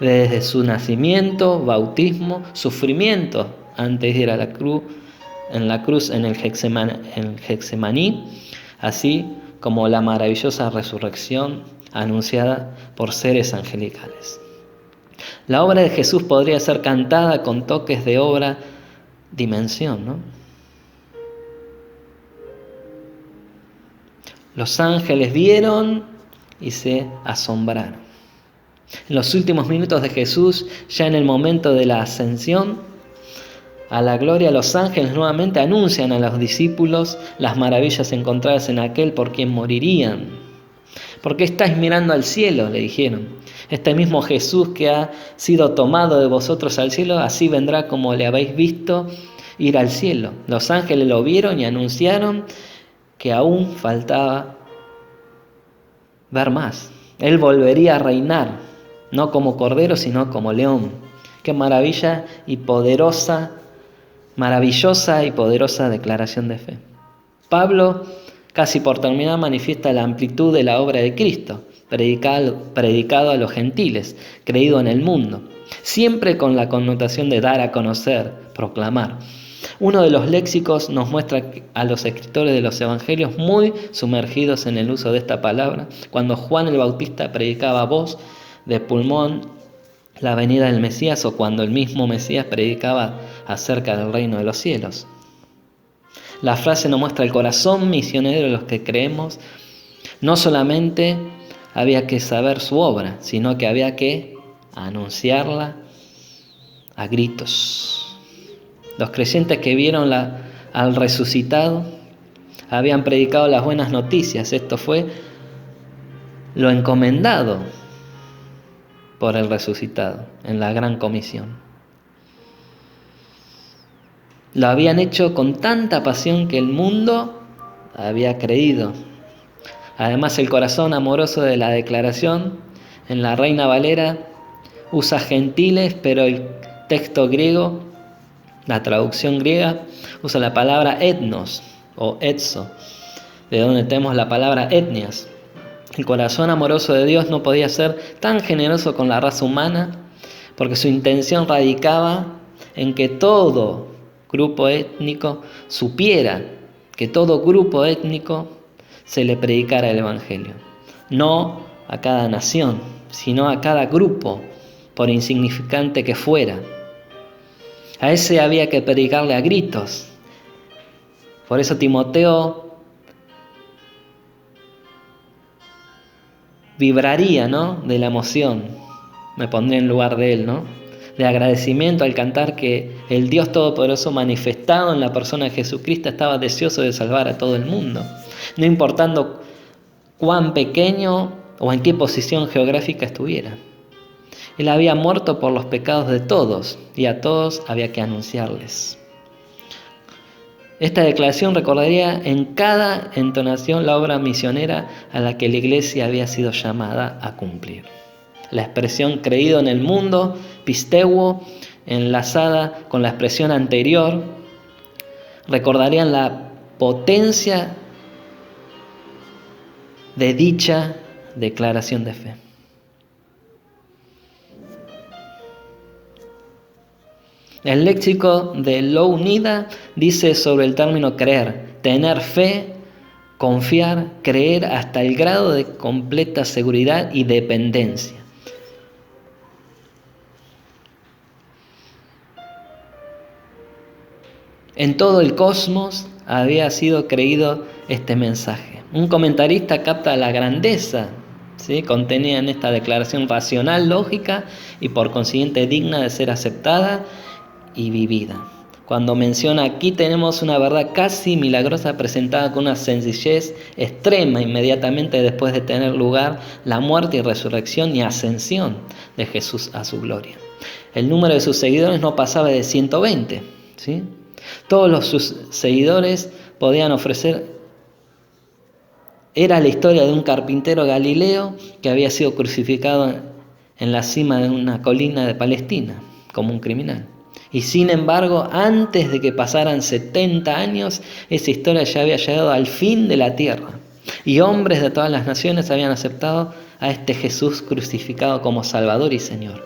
Desde su nacimiento, bautismo, sufrimiento antes de ir a la cruz, en el Getsemaní, así como la maravillosa resurrección anunciada por seres angelicales. La obra de Jesús podría ser cantada con toques de obra dimensión, ¿no? Los ángeles vieron y se asombraron. En los últimos minutos de Jesús, ya en el momento de la ascensión a la gloria, los ángeles nuevamente anuncian a los discípulos las maravillas encontradas en aquel por quien morirían. ¿Por qué estáis mirando al cielo?, le dijeron. Este mismo Jesús que ha sido tomado de vosotros al cielo, así vendrá como le habéis visto ir al cielo. Los ángeles lo vieron y anunciaron que aún faltaba ver más. Él volvería a reinar, no como cordero, sino como león. Qué maravillosa y poderosa declaración de fe. Pablo, casi por terminar, manifiesta la amplitud de la obra de Cristo, predicado a los gentiles, creído en el mundo, siempre con la connotación de dar a conocer, proclamar. Uno de los léxicos nos muestra a los escritores de los evangelios muy sumergidos en el uso de esta palabra, cuando Juan el Bautista predicaba a voz de pulmón la venida del Mesías, o cuando el mismo Mesías predicaba acerca del reino de los cielos. La frase nos muestra el corazón misionero de los que creemos. No solamente había que saber su obra, sino que había que anunciarla a gritos. Los creyentes que vieron al resucitado habían predicado las buenas noticias. Esto fue lo encomendado por el resucitado en la gran comisión. Lo habían hecho con tanta pasión que el mundo había creído. Además, el corazón amoroso de la declaración en la Reina Valera usa gentiles, pero el texto griego, la traducción griega, usa la palabra etnos o etzo, de donde tenemos la palabra etnias. El corazón amoroso de Dios no podía ser tan generoso con la raza humana, porque su intención radicaba en que todo grupo étnico supiera, que todo grupo étnico se le predicara el Evangelio. No a cada nación, sino a cada grupo, por insignificante que fuera. A ese había que predicarle a gritos. Por eso Timoteo vibraría, ¿no?, de la emoción. Me pondría en lugar de él, ¿no?, de agradecimiento al cantar que el Dios Todopoderoso manifestado en la persona de Jesucristo estaba deseoso de salvar a todo el mundo, no importando cuán pequeño o en qué posición geográfica estuviera. Él había muerto por los pecados de todos y a todos había que anunciarles. Esta declaración recordaría en cada entonación la obra misionera a la que la iglesia había sido llamada a cumplir. La expresión creído en el mundo, pisteuo, enlazada con la expresión anterior, recordarían la potencia de dicha declaración de fe. El léxico de Louw-Nida dice sobre el término creer: tener fe, confiar, creer hasta el grado de completa seguridad y dependencia. En todo el cosmos había sido creído este mensaje. Un comentarista capta la grandeza, ¿sí?, contenida en esta declaración racional, lógica y por consiguiente digna de ser aceptada y vivida. Cuando menciona: aquí tenemos una verdad casi milagrosa presentada con una sencillez extrema inmediatamente después de tener lugar la muerte y resurrección y ascensión de Jesús a su gloria. El número de sus seguidores no pasaba de 120, ¿sí? Todos sus seguidores podían ofrecer. Era la historia de un carpintero galileo que había sido crucificado en la cima de una colina de Palestina como un criminal. Y sin embargo, antes de que pasaran 70 años, esa historia ya había llegado al fin de la tierra. Y hombres de todas las naciones habían aceptado a este Jesús crucificado como Salvador y Señor.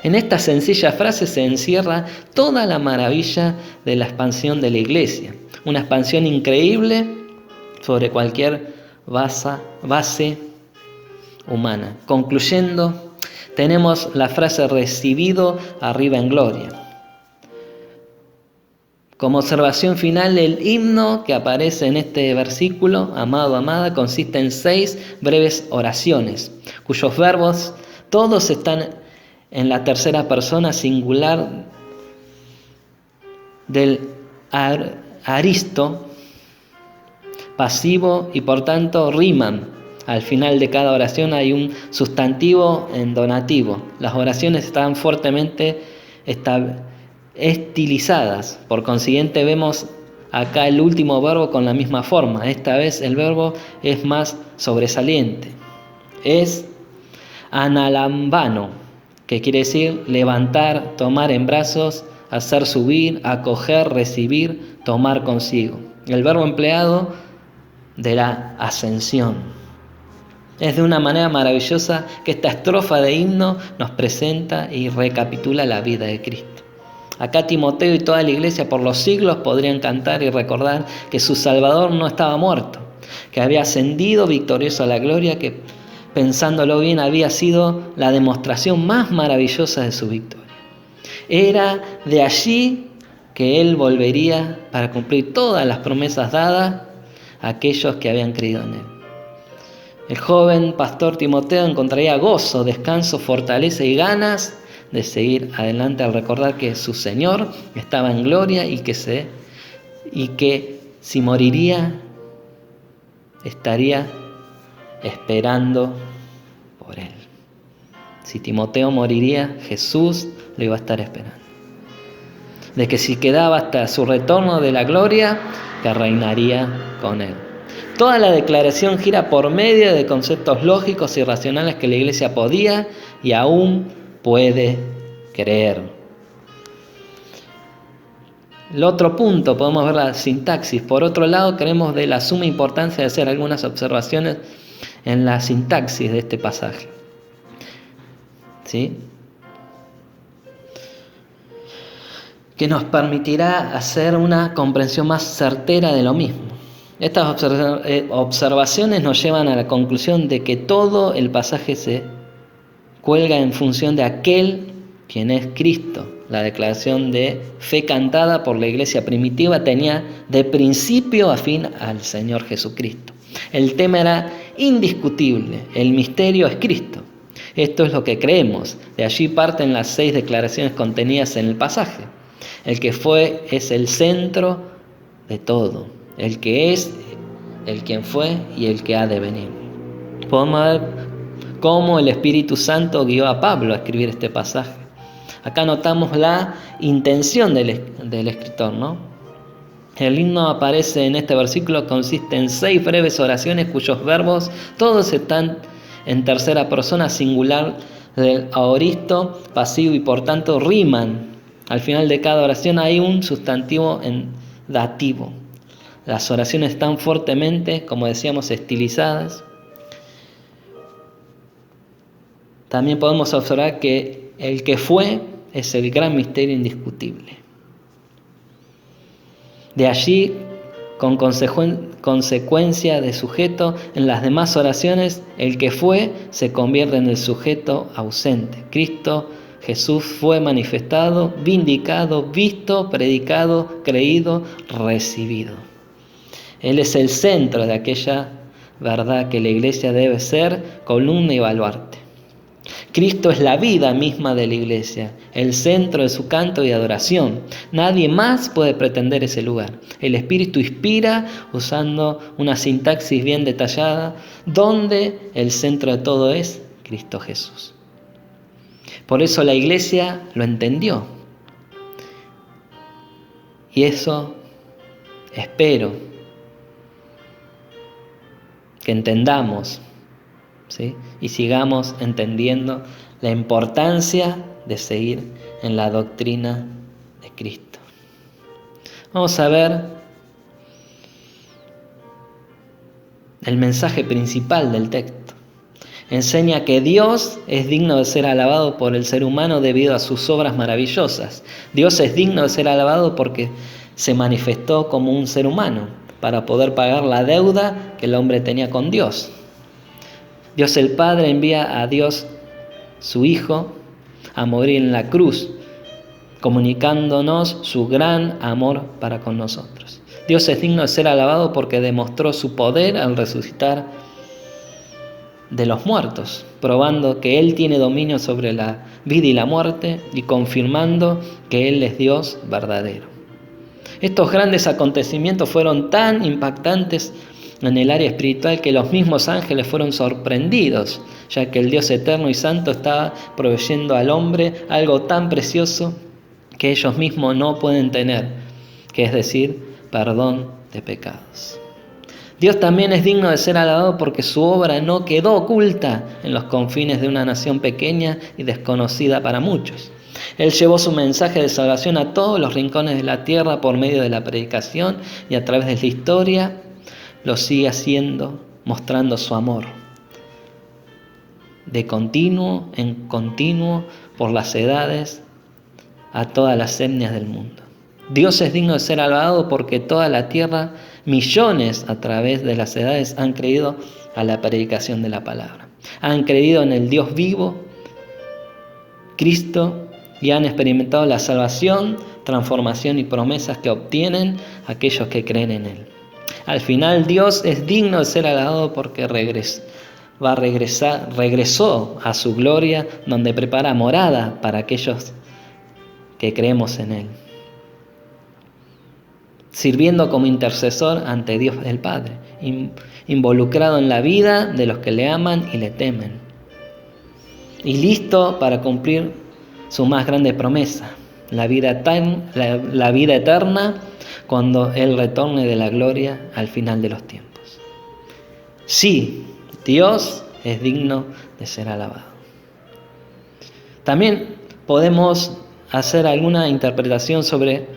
En esta sencilla frase se encierra toda la maravilla de la expansión de la iglesia. Una expansión increíble sobre cualquier base humana. Concluyendo, tenemos la frase recibido arriba en gloria. Como observación final, el himno que aparece en este versículo, amado, amada, consiste en 6 breves oraciones, cuyos verbos todos están en la tercera persona singular del aristo, pasivo, y por tanto riman. Al final de cada oración hay un sustantivo en donativo. Las oraciones están fuertemente estilizadas. Por consiguiente, vemos acá el último verbo con la misma forma. Esta vez el verbo es más sobresaliente. Es analambano, que quiere decir levantar, tomar en brazos, hacer subir, acoger, recibir, tomar consigo. El verbo empleado de la ascensión. Es de una manera maravillosa que esta estrofa de himno nos presenta y recapitula la vida de Cristo. Acá Timoteo y toda la iglesia por los siglos podrían cantar y recordar que su Salvador no estaba muerto, que había ascendido victorioso a la gloria, que pensándolo bien había sido la demostración más maravillosa de su victoria. Era de allí que Él volvería para cumplir todas las promesas dadas a aquellos que habían creído en Él. El joven pastor Timoteo encontraría gozo, descanso, fortaleza y ganas de seguir adelante al recordar que su Señor estaba en gloria y que si moriría estaría esperando por Él. Si Timoteo moriría, Jesús lo iba a estar esperando. De que si quedaba hasta su retorno de la gloria, que reinaría con Él. Toda la declaración gira por medio de conceptos lógicos y racionales que la iglesia podía y aún puede creer. El otro punto, podemos ver la sintaxis. Por otro lado, creemos de la suma importancia de hacer algunas observaciones en la sintaxis de este pasaje. ¿Sí? Que nos permitirá hacer una comprensión más certera de lo mismo. Estas observaciones nos llevan a la conclusión de que todo el pasaje se cuelga en función de aquel quien es Cristo. La declaración de fe cantada por la iglesia primitiva tenía de principio a fin al Señor Jesucristo. El tema era indiscutible. El misterio es Cristo. Esto es lo que creemos. De allí parten las 6 declaraciones contenidas en el pasaje. El que fue es el centro de todo. El que es, el quien fue y el que ha de venir. Podemos ver cómo el Espíritu Santo guió a Pablo a escribir este pasaje. Acá notamos la intención del escritor, ¿no? El himno aparece en este versículo, consiste en 6 breves oraciones cuyos verbos todos están en tercera persona singular del aoristo pasivo y por tanto riman. Al final de cada oración hay un sustantivo en dativo. Las oraciones están fuertemente, como decíamos, estilizadas. También podemos observar que el que fue es el gran misterio indiscutible. De allí, con consecuencia de sujeto, en las demás oraciones, el que fue se convierte en el sujeto ausente. Cristo Jesús fue manifestado, vindicado, visto, predicado, creído, recibido. Él es el centro de aquella verdad que la iglesia debe ser columna y baluarte. Cristo es la vida misma de la iglesia, el centro de su canto y adoración. Nadie más puede pretender ese lugar. El Espíritu inspira usando una sintaxis bien detallada, donde el centro de todo es Cristo Jesús. Por eso la iglesia lo entendió. Y eso espero que entendamos, ¿sí? Y sigamos entendiendo la importancia de seguir en la doctrina de Cristo. Vamos a ver el mensaje principal del texto. Enseña que Dios es digno de ser alabado por el ser humano debido a sus obras maravillosas. Dios es digno de ser alabado porque se manifestó como un ser humano para poder pagar la deuda que el hombre tenía con Dios. Dios el Padre envía a Dios, su Hijo, a morir en la cruz, comunicándonos su gran amor para con nosotros. Dios es digno de ser alabado porque demostró su poder al resucitar de los muertos, probando que Él tiene dominio sobre la vida y la muerte y confirmando que Él es Dios verdadero. Estos grandes acontecimientos fueron tan impactantes en el área espiritual que los mismos ángeles fueron sorprendidos, ya que el Dios eterno y santo estaba proveyendo al hombre algo tan precioso que ellos mismos no pueden tener, que es decir, perdón de pecados. Dios también es digno de ser alabado porque su obra no quedó oculta en los confines de una nación pequeña y desconocida para muchos. Él llevó su mensaje de salvación a todos los rincones de la tierra por medio de la predicación y a través de la historia lo sigue haciendo, mostrando su amor de continuo en continuo por las edades a todas las etnias del mundo. Dios es digno de ser alabado porque toda la tierra, millones a través de las edades, han creído a la predicación de la palabra. Han creído en el Dios vivo, Cristo, y han experimentado la salvación, transformación y promesas que obtienen aquellos que creen en Él. Al final, Dios es digno de ser alabado porque regresó a su gloria, donde prepara morada para aquellos que creemos en Él, sirviendo como intercesor ante Dios el Padre, involucrado en la vida de los que le aman y le temen, y listo para cumplir su más grande promesa, la vida eterna cuando Él retorne de la gloria al final de los tiempos. Sí, Dios es digno de ser alabado. También podemos hacer alguna interpretación sobre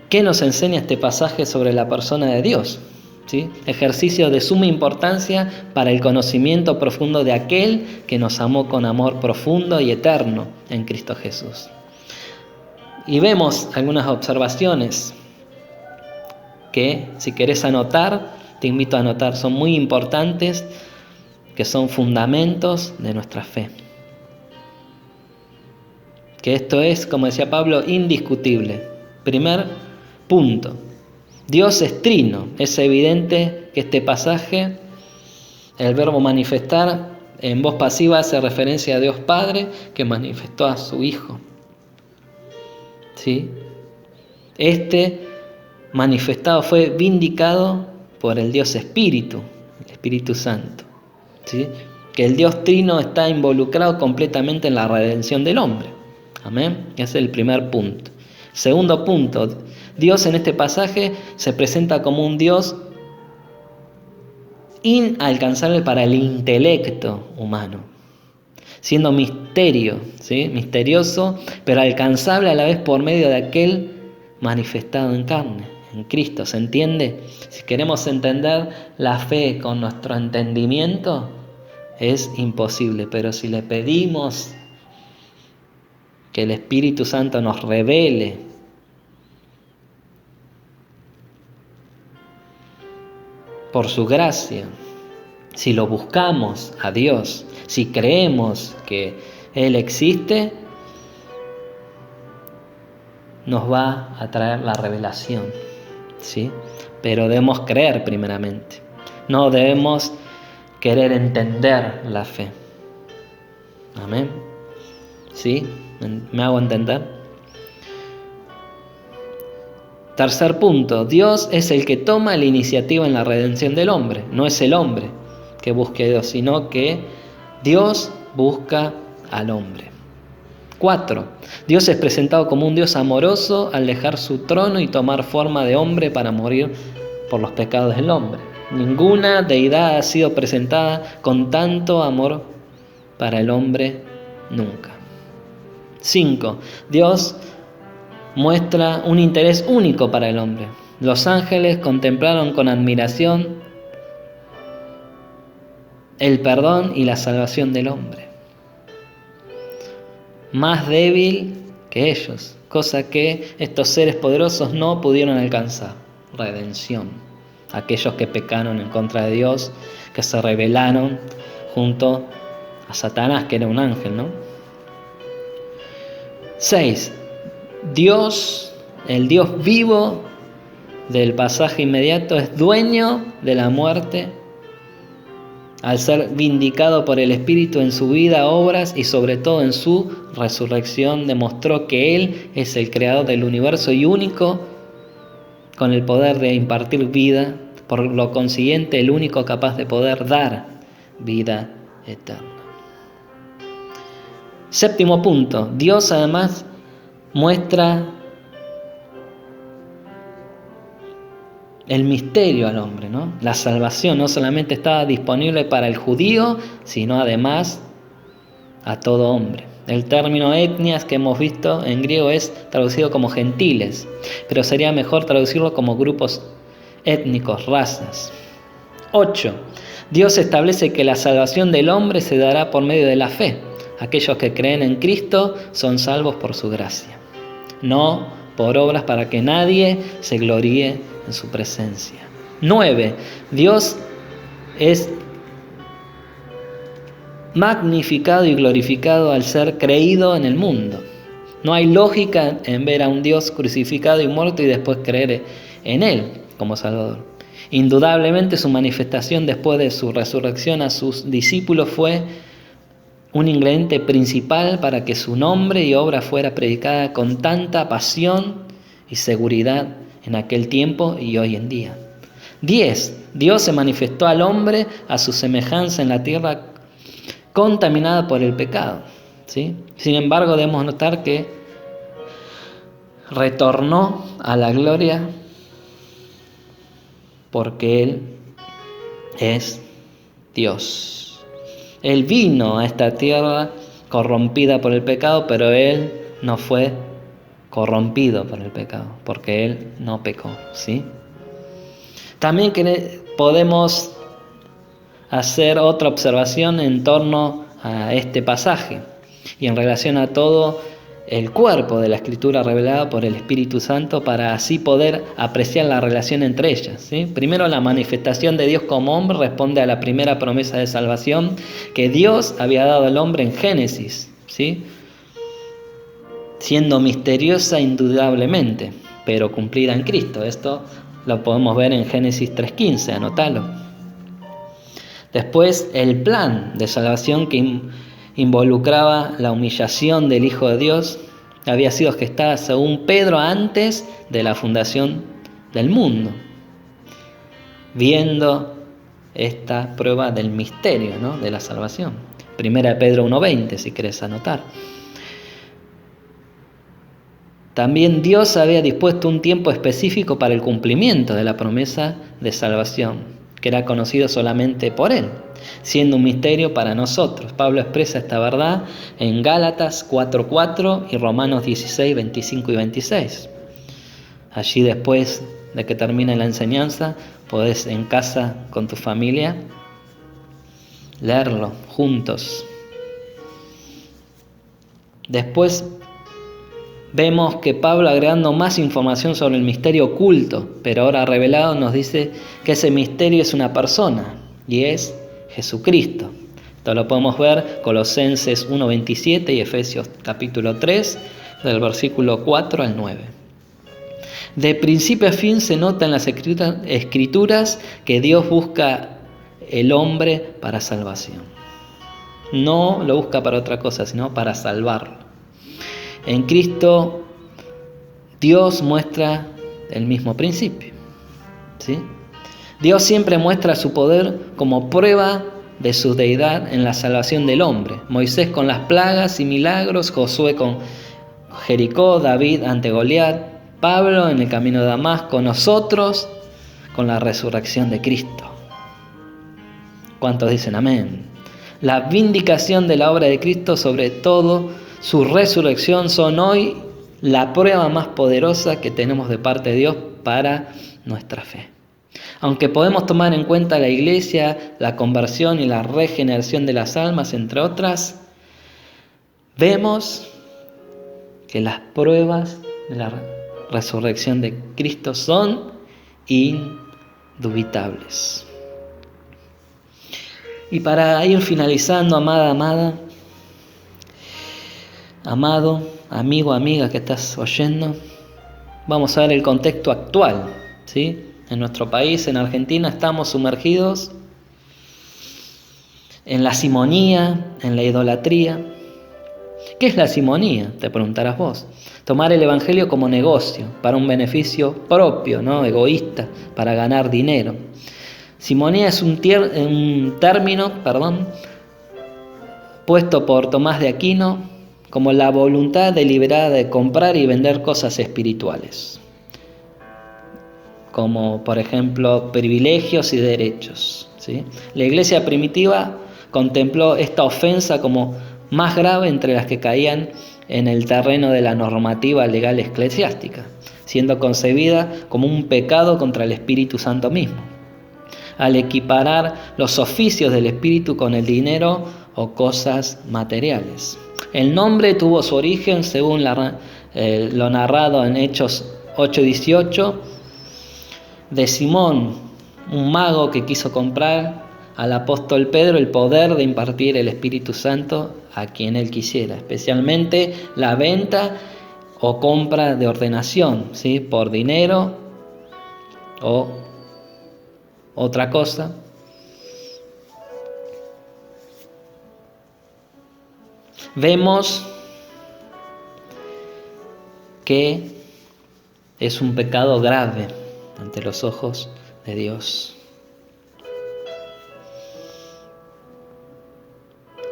qué nos enseña este pasaje sobre la persona de Dios, ¿sí? Ejercicio de suma importancia para el conocimiento profundo de aquel que nos amó con amor profundo y eterno en Cristo Jesús. Y vemos algunas observaciones que, si querés anotar, te invito a anotar, son muy importantes, que son fundamentos de nuestra fe. Que esto es, como decía Pablo, indiscutible. Primer punto. Dios es trino. Es evidente que este pasaje El verbo manifestar en voz pasiva hace referencia a Dios Padre que manifestó a su Hijo. ¿Sí? Este manifestado fue vindicado por el Dios Espíritu, el Espíritu Santo. ¿Sí? Que el Dios Trino está involucrado completamente en la redención del hombre. Amén. Ese es el primer punto. Segundo punto, Dios en este pasaje se presenta como un Dios inalcanzable para el intelecto humano, siendo misterio, ¿sí? Misterioso, pero alcanzable a la vez por medio de aquel manifestado en carne, en Cristo. ¿Se entiende? Si queremos entender la fe con nuestro entendimiento, es imposible, pero si le pedimos que el Espíritu Santo nos revele por su gracia, si lo buscamos a Dios, si creemos que Él existe, nos va a traer la revelación, ¿sí? Pero debemos creer primeramente, no debemos querer entender la fe. Amén. ¿Sí? ¿Me hago entender? Tercer punto, Dios es el que toma la iniciativa en la redención del hombre. No es el hombre que busque a Dios, sino que Dios busca al hombre. 4. Dios es presentado como un Dios amoroso al dejar su trono y tomar forma de hombre para morir por los pecados del hombre. Ninguna deidad ha sido presentada con tanto amor para el hombre nunca. 5. Dios muestra un interés único para el hombre. Los ángeles contemplaron con admiración el perdón y la salvación del hombre, más débil que ellos, cosa que estos seres poderosos no pudieron alcanzar. Redención. Aquellos que pecaron en contra de Dios, que se rebelaron junto a Satanás, que era un ángel, ¿no? 6. Dios, el Dios vivo del pasaje inmediato, es dueño de la muerte al ser vindicado por el Espíritu en su vida, obras y sobre todo en su resurrección. Demostró que Él es el creador del universo y único con el poder de impartir vida, por lo consiguiente el único capaz de poder dar vida eterna. Séptimo punto, Dios además muestra el misterio al hombre, ¿no? La salvación no solamente estaba disponible para el judío, sino además a todo hombre. El término etnias que hemos visto en griego es traducido como gentiles, pero sería mejor traducirlo como grupos étnicos, razas. 8. Dios establece que la salvación del hombre se dará por medio de la fe. Aquellos que creen en Cristo son salvos por su gracia, no por obras para que nadie se gloríe en su presencia. 9. Dios es magnificado y glorificado al ser creído en el mundo. No hay lógica en ver a un Dios crucificado y muerto y después creer en Él como Salvador. Indudablemente su manifestación después de su resurrección a sus discípulos fue un ingrediente principal para que su nombre y obra fuera predicada con tanta pasión y seguridad en aquel tiempo y hoy en día. 10. Dios se manifestó al hombre a su semejanza en la tierra contaminada por el pecado, ¿sí? Sin embargo, debemos notar que retornó a la gloria porque Él es Dios. Él vino a esta tierra corrompida por el pecado, pero Él no fue corrompido por el pecado, porque Él no pecó, ¿sí? También podemos hacer otra observación en torno a este pasaje y en relación a todo el cuerpo de la Escritura revelada por el Espíritu Santo para así poder apreciar la relación entre ellas, ¿sí? Primero, la manifestación de Dios como hombre responde a la primera promesa de salvación que Dios había dado al hombre en Génesis, ¿sí? Siendo misteriosa indudablemente, pero cumplida en Cristo. Esto lo podemos ver en Génesis 3:15, anótalo. Después, el plan de salvación que involucraba la humillación del Hijo de Dios había sido gestada según Pedro antes de la fundación del mundo, viendo esta prueba del misterio, ¿no?, de la salvación. Primera de Pedro 1:20, si querés anotar. También Dios había dispuesto un tiempo específico para el cumplimiento de la promesa de salvación, que era conocido solamente por Él, siendo un misterio para nosotros. Pablo expresa esta verdad en Gálatas 4:4 y Romanos 16:25 y 26. Allí, después de que termine la enseñanza, podés en casa con tu familia leerlo juntos. Después vemos que Pablo, agregando más información sobre el misterio oculto, pero ahora revelado, nos dice que ese misterio es una persona, y es Jesucristo. Esto lo podemos ver Colosenses 1:27 y Efesios capítulo 3, del versículo 4 al 9. De principio a fin se nota en las escrituras que Dios busca el hombre para salvación. No lo busca para otra cosa, sino para salvarlo. En Cristo, Dios muestra el mismo principio, ¿sí? Dios siempre muestra su poder como prueba de su deidad en la salvación del hombre. Moisés con las plagas y milagros, Josué con Jericó, David ante Goliat, Pablo en el camino de Damasco, nosotros con la resurrección de Cristo. ¿Cuántos dicen amén? La vindicación de la obra de Cristo, sobre todo su resurrección, son hoy la prueba más poderosa que tenemos de parte de Dios para nuestra fe. Aunque podemos tomar en cuenta la iglesia, la conversión y la regeneración de las almas, entre otras, vemos que las pruebas de la resurrección de Cristo son indubitables. Y para ir finalizando, amada, amado, amigo, amiga que estás oyendo, vamos a ver el contexto actual, ¿sí? En nuestro país, en Argentina, estamos sumergidos en la simonía, en la idolatría. ¿Qué es la simonía?, te preguntarás vos. Tomar el evangelio como negocio, para un beneficio propio, ¿no?, egoísta, para ganar dinero. Simonía es un término puesto por Tomás de Aquino como la voluntad deliberada de comprar y vender cosas espirituales, como por ejemplo privilegios y derechos, ¿sí? La iglesia primitiva contempló esta ofensa como más grave entre las que caían en el terreno de la normativa legal eclesiástica, siendo concebida como un pecado contra el Espíritu Santo mismo, al equiparar los oficios del Espíritu con el dinero o cosas materiales. El nombre tuvo su origen, según lo narrado en Hechos 8:18, de Simón, un mago que quiso comprar al apóstol Pedro el poder de impartir el Espíritu Santo a quien él quisiera, especialmente la venta o compra de ordenación, ¿sí?, por dinero o otra cosa. Vemos que es un pecado grave ante los ojos de Dios.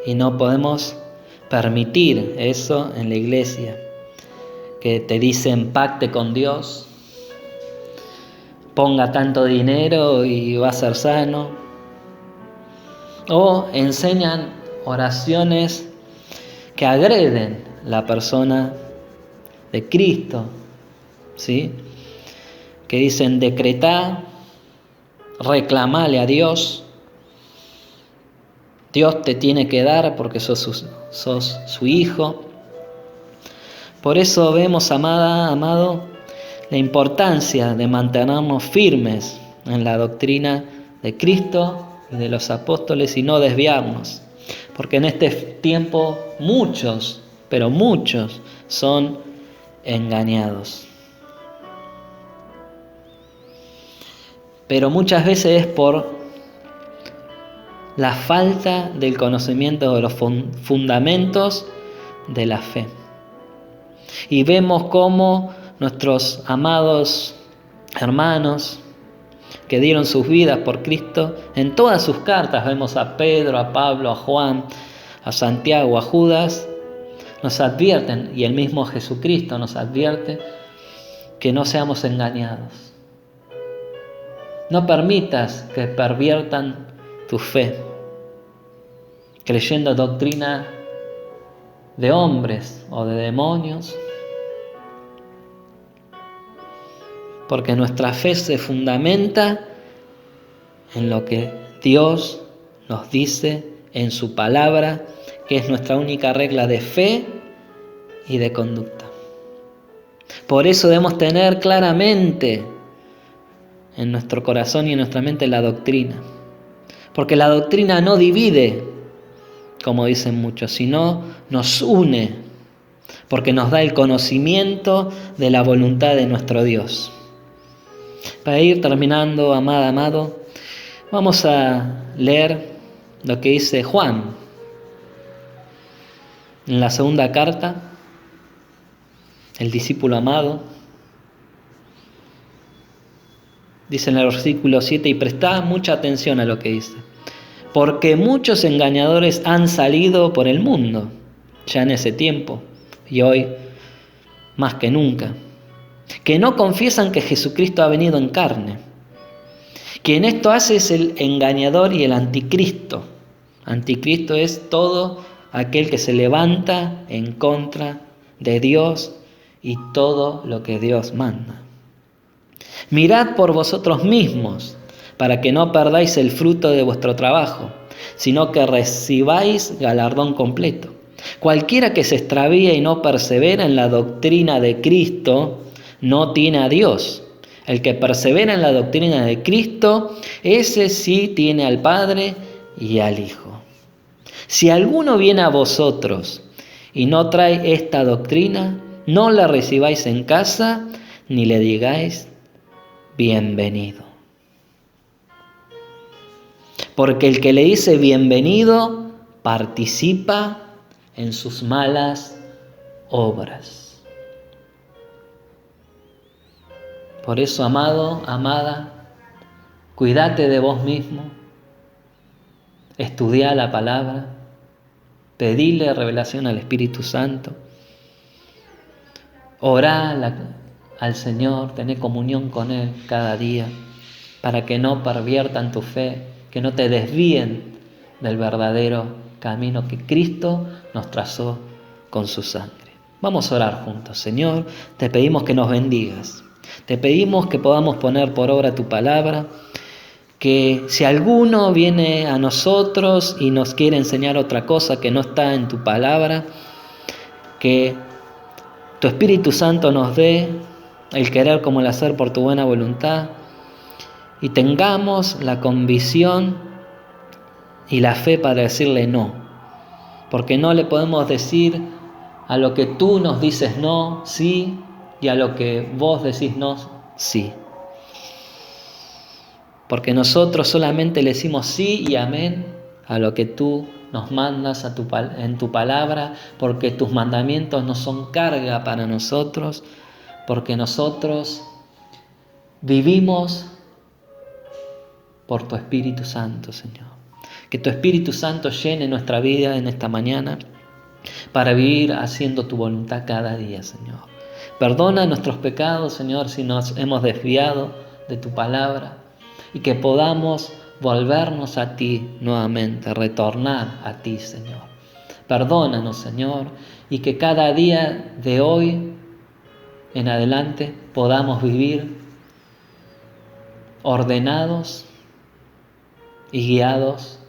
Y no podemos permitir eso en la iglesia, que te dicen pacte con Dios, ponga tanto dinero y va a ser sano, o enseñan oraciones que agreden la persona de Cristo, ¿sí?, que dicen decretá, reclamale a Dios, Dios te tiene que dar porque sos su hijo. Por eso vemos, amada, amado, la importancia de mantenernos firmes en la doctrina de Cristo y de los apóstoles y no desviarnos, porque en este tiempo muchos, pero muchos, son engañados. Pero muchas veces es por la falta del conocimiento de los fundamentos de la fe. Y vemos cómo nuestros amados hermanos que dieron sus vidas por Cristo, en todas sus cartas vemos a Pedro, a Pablo, a Juan, a Santiago, a Judas, nos advierten, y el mismo Jesucristo nos advierte, que no seamos engañados. No permitas que perviertan tu fe, creyendo doctrina de hombres o de demonios, porque nuestra fe se fundamenta en lo que Dios nos dice en su palabra, que es nuestra única regla de fe y de conducta. Por eso debemos tener claramente en nuestro corazón y en nuestra mente la doctrina, porque la doctrina no divide, como dicen muchos, sino nos une, porque nos da el conocimiento de la voluntad de nuestro Dios. Para ir terminando, amada, amado, vamos a leer lo que dice Juan en la segunda carta, el discípulo amado. Dice en el versículo 7, y prestad mucha atención a lo que dice: porque muchos engañadores han salido por el mundo, ya en ese tiempo, y hoy más que nunca, que no confiesan que Jesucristo ha venido en carne. Quien esto hace es el engañador y el anticristo. Anticristo es todo aquel que se levanta en contra de Dios y todo lo que Dios manda. Mirad por vosotros mismos, para que no perdáis el fruto de vuestro trabajo, sino que recibáis galardón completo. Cualquiera que se extravíe y no persevera en la doctrina de Cristo, no tiene a Dios. El que persevera en la doctrina de Cristo, ese sí tiene al Padre y al Hijo. Si alguno viene a vosotros y no trae esta doctrina, no la recibáis en casa, ni le digáis bienvenido. Porque el que le dice bienvenido participa en sus malas obras. Por eso, amado, amada, cuídate de vos mismo, estudia la palabra, pedile revelación al Espíritu Santo, orá al Señor, tené comunión con Él cada día, para que no perviertan tu fe, que no te desvíen del verdadero camino que Cristo nos trazó con su sangre. Vamos a orar juntos. Señor, te pedimos que nos bendigas. Te pedimos que podamos poner por obra tu palabra, que si alguno viene a nosotros y nos quiere enseñar otra cosa que no está en tu palabra, que tu Espíritu Santo nos dé el querer como el hacer por tu buena voluntad, y tengamos la convicción y la fe para decirle no, porque no le podemos decir a lo que tú nos dices no, sí, y a lo que vos decís no, sí. Porque nosotros solamente le decimos sí y amén a lo que tú nos mandas en tu palabra, porque tus mandamientos no son carga para nosotros, porque nosotros vivimos por tu Espíritu Santo, Señor. Que tu Espíritu Santo llene nuestra vida en esta mañana para vivir haciendo tu voluntad cada día, Señor. Perdona nuestros pecados, Señor, si nos hemos desviado de tu palabra, y que podamos volvernos a ti nuevamente, retornar a ti, Señor. Perdónanos, Señor, y que cada día de hoy en adelante podamos vivir ordenados y guiados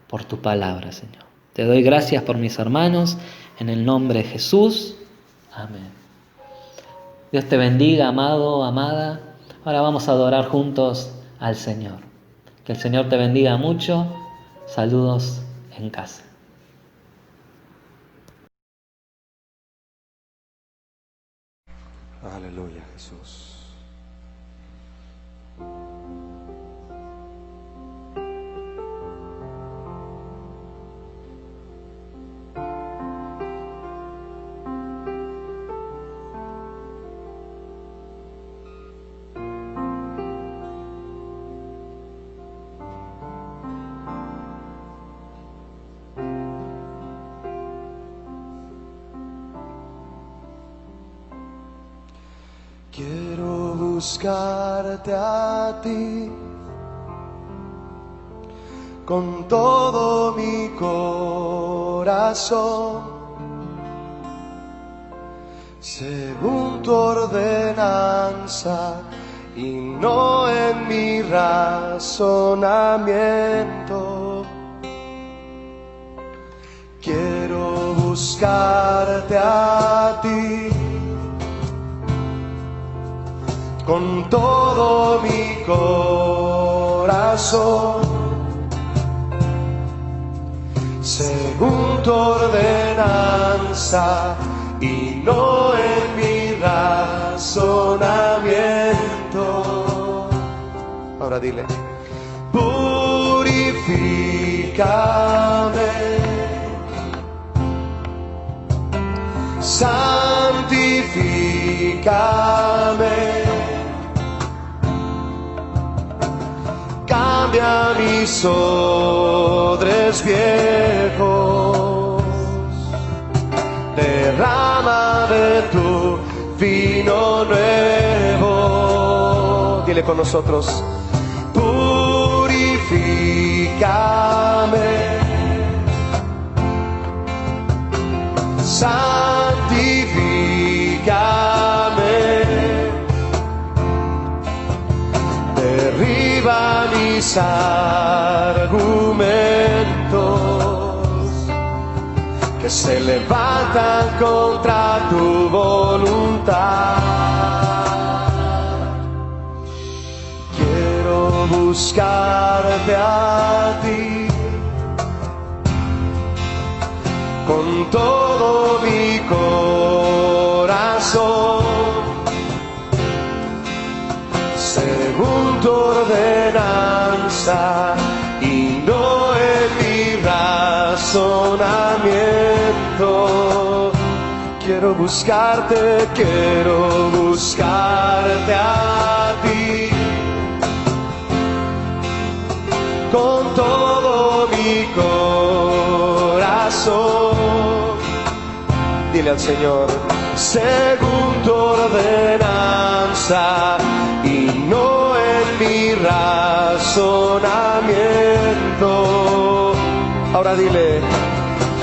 por tu palabra, Señor. Te doy gracias por mis hermanos, en el nombre de Jesús. Amén. Dios te bendiga, amado, amada. Ahora vamos a adorar juntos al Señor. Que el Señor te bendiga mucho. Saludos en casa. Aleluya, Jesús. buscarte a ti con todo mi corazón, según tu ordenanza y no en mi razonamiento. Quiero buscarte a ti con todo mi corazón, según tu ordenanza y no en mi razonamiento. Ahora dile: purifícame, santifícame, cambia mis odres viejos, derrama de tu vino nuevo. Dile con nosotros: purifícame, santifícame, derriba mis argumentos que se levantan contra tu voluntad. Quiero buscarte a ti con todo mi corazón, según tu ordenanza y no en mi razonamiento. Quiero buscarte a ti con todo mi corazón. Dile al Señor: según tu ordenanza y no en mi razonamiento. Ahora dile: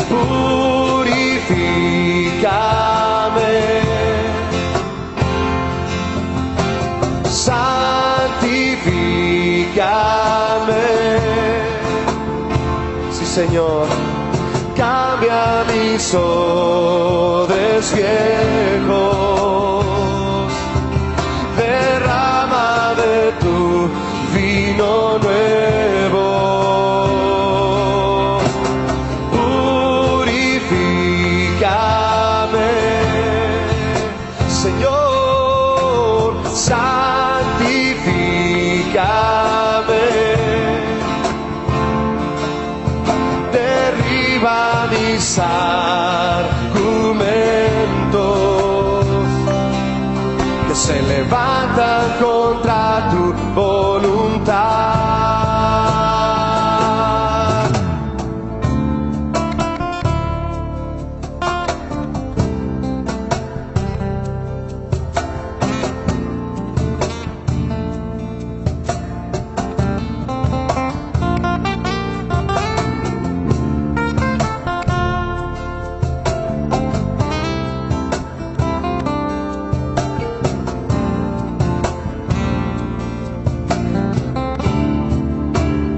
purifícame, santifícame. Sí, Señor. Cambia mis odres viejos, derrama de tu vino nuevo, purifícame, Señor, santifícame, derriba mis argumentos que se levantan contra tu voluntad.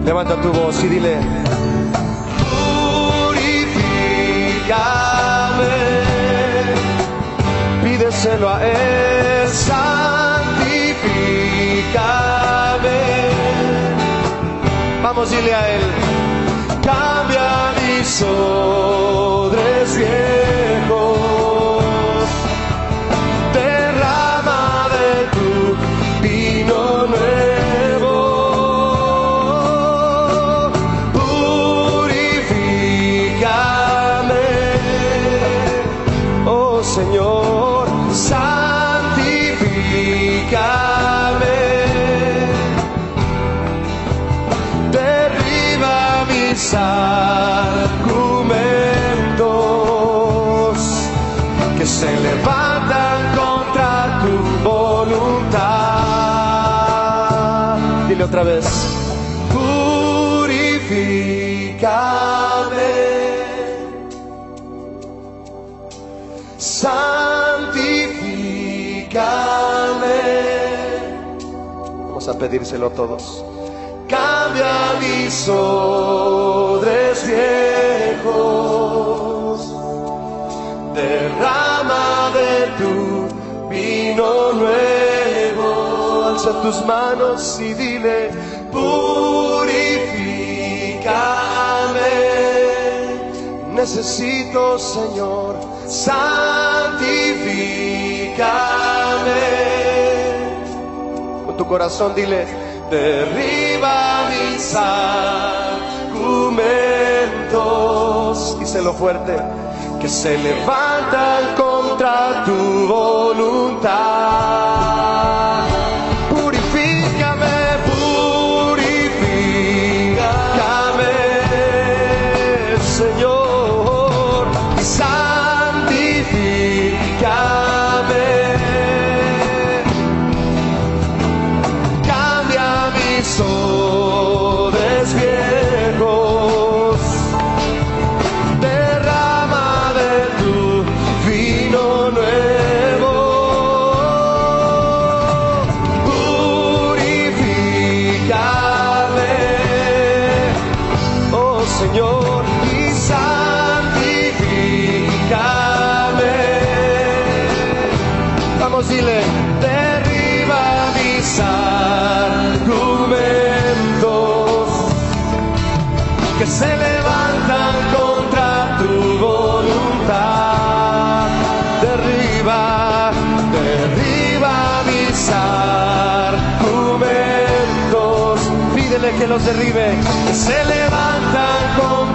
Levanta tu voz y dile: purifícame, pídeselo a Él, santifícame. Vamos, dile a Él: cambia mis odres viejos, derrama de tu vino nuevo, Señor, santifícame, derriba mis argumentos Dile otra vez. Purifícame, santifícame. Vamos a pedírselo todos. Cambia mis odres viejos, derrama de tu vino nuevo. Alza tus manos y dile, purifícame. Necesito, Señor, santifícame. Con tu corazón dile, derriba mis argumentos, díselo fuerte, que se levantan contra tu voluntad. Purifícame, purifícame, Señor, y santifícame. Odres viejos, derrama de tu vino nuevo. Purifícame, oh Señor, y santifícame. Vamos, dile, derriba mis argumentos que se levantan contra tu voluntad. Derriba, derriba mis argumentos. Pídele que los derribe, que se levantan contra